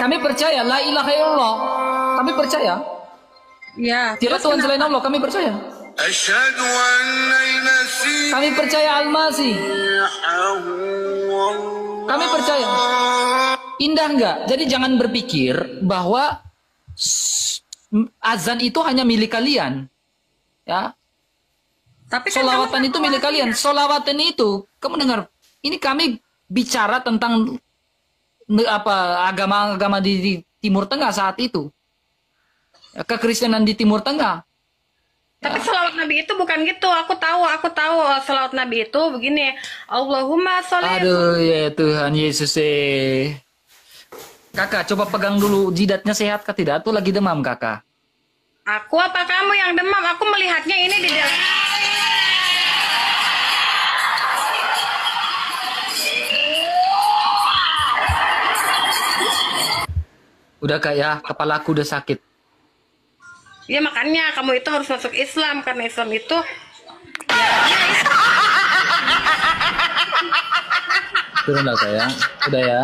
Kami percaya la ilaha illallah. Kami percaya. Ya. Tidak Tuhan selain Allah, kami percaya. Kami percaya Al-Masih. Kami percaya. Indah enggak? Jadi jangan berpikir bahwa azan itu hanya milik kalian. Ya. Tapi kan solawatan itu milik kalian. Solawatan itu, kamu dengar, ini kami bicara tentang apa agama-agama di Timur Tengah saat itu. kekristenan di Timur Tengah. Tapi selawat Nabi itu bukan gitu. Aku tahu selawat Nabi itu begini. Allahumma sholli. Aduh ya Tuhan Yesus Kakak coba pegang dulu jidatnya, sehat kah tidak? Atau lagi demam kakak? Aku apa kamu yang demam? Aku melihatnya ini di dalam. Udah kak ya, kepalaku udah sakit. Ya makanya kamu itu harus masuk Islam, karena Islam itu Turun lah kak ya, udah ya.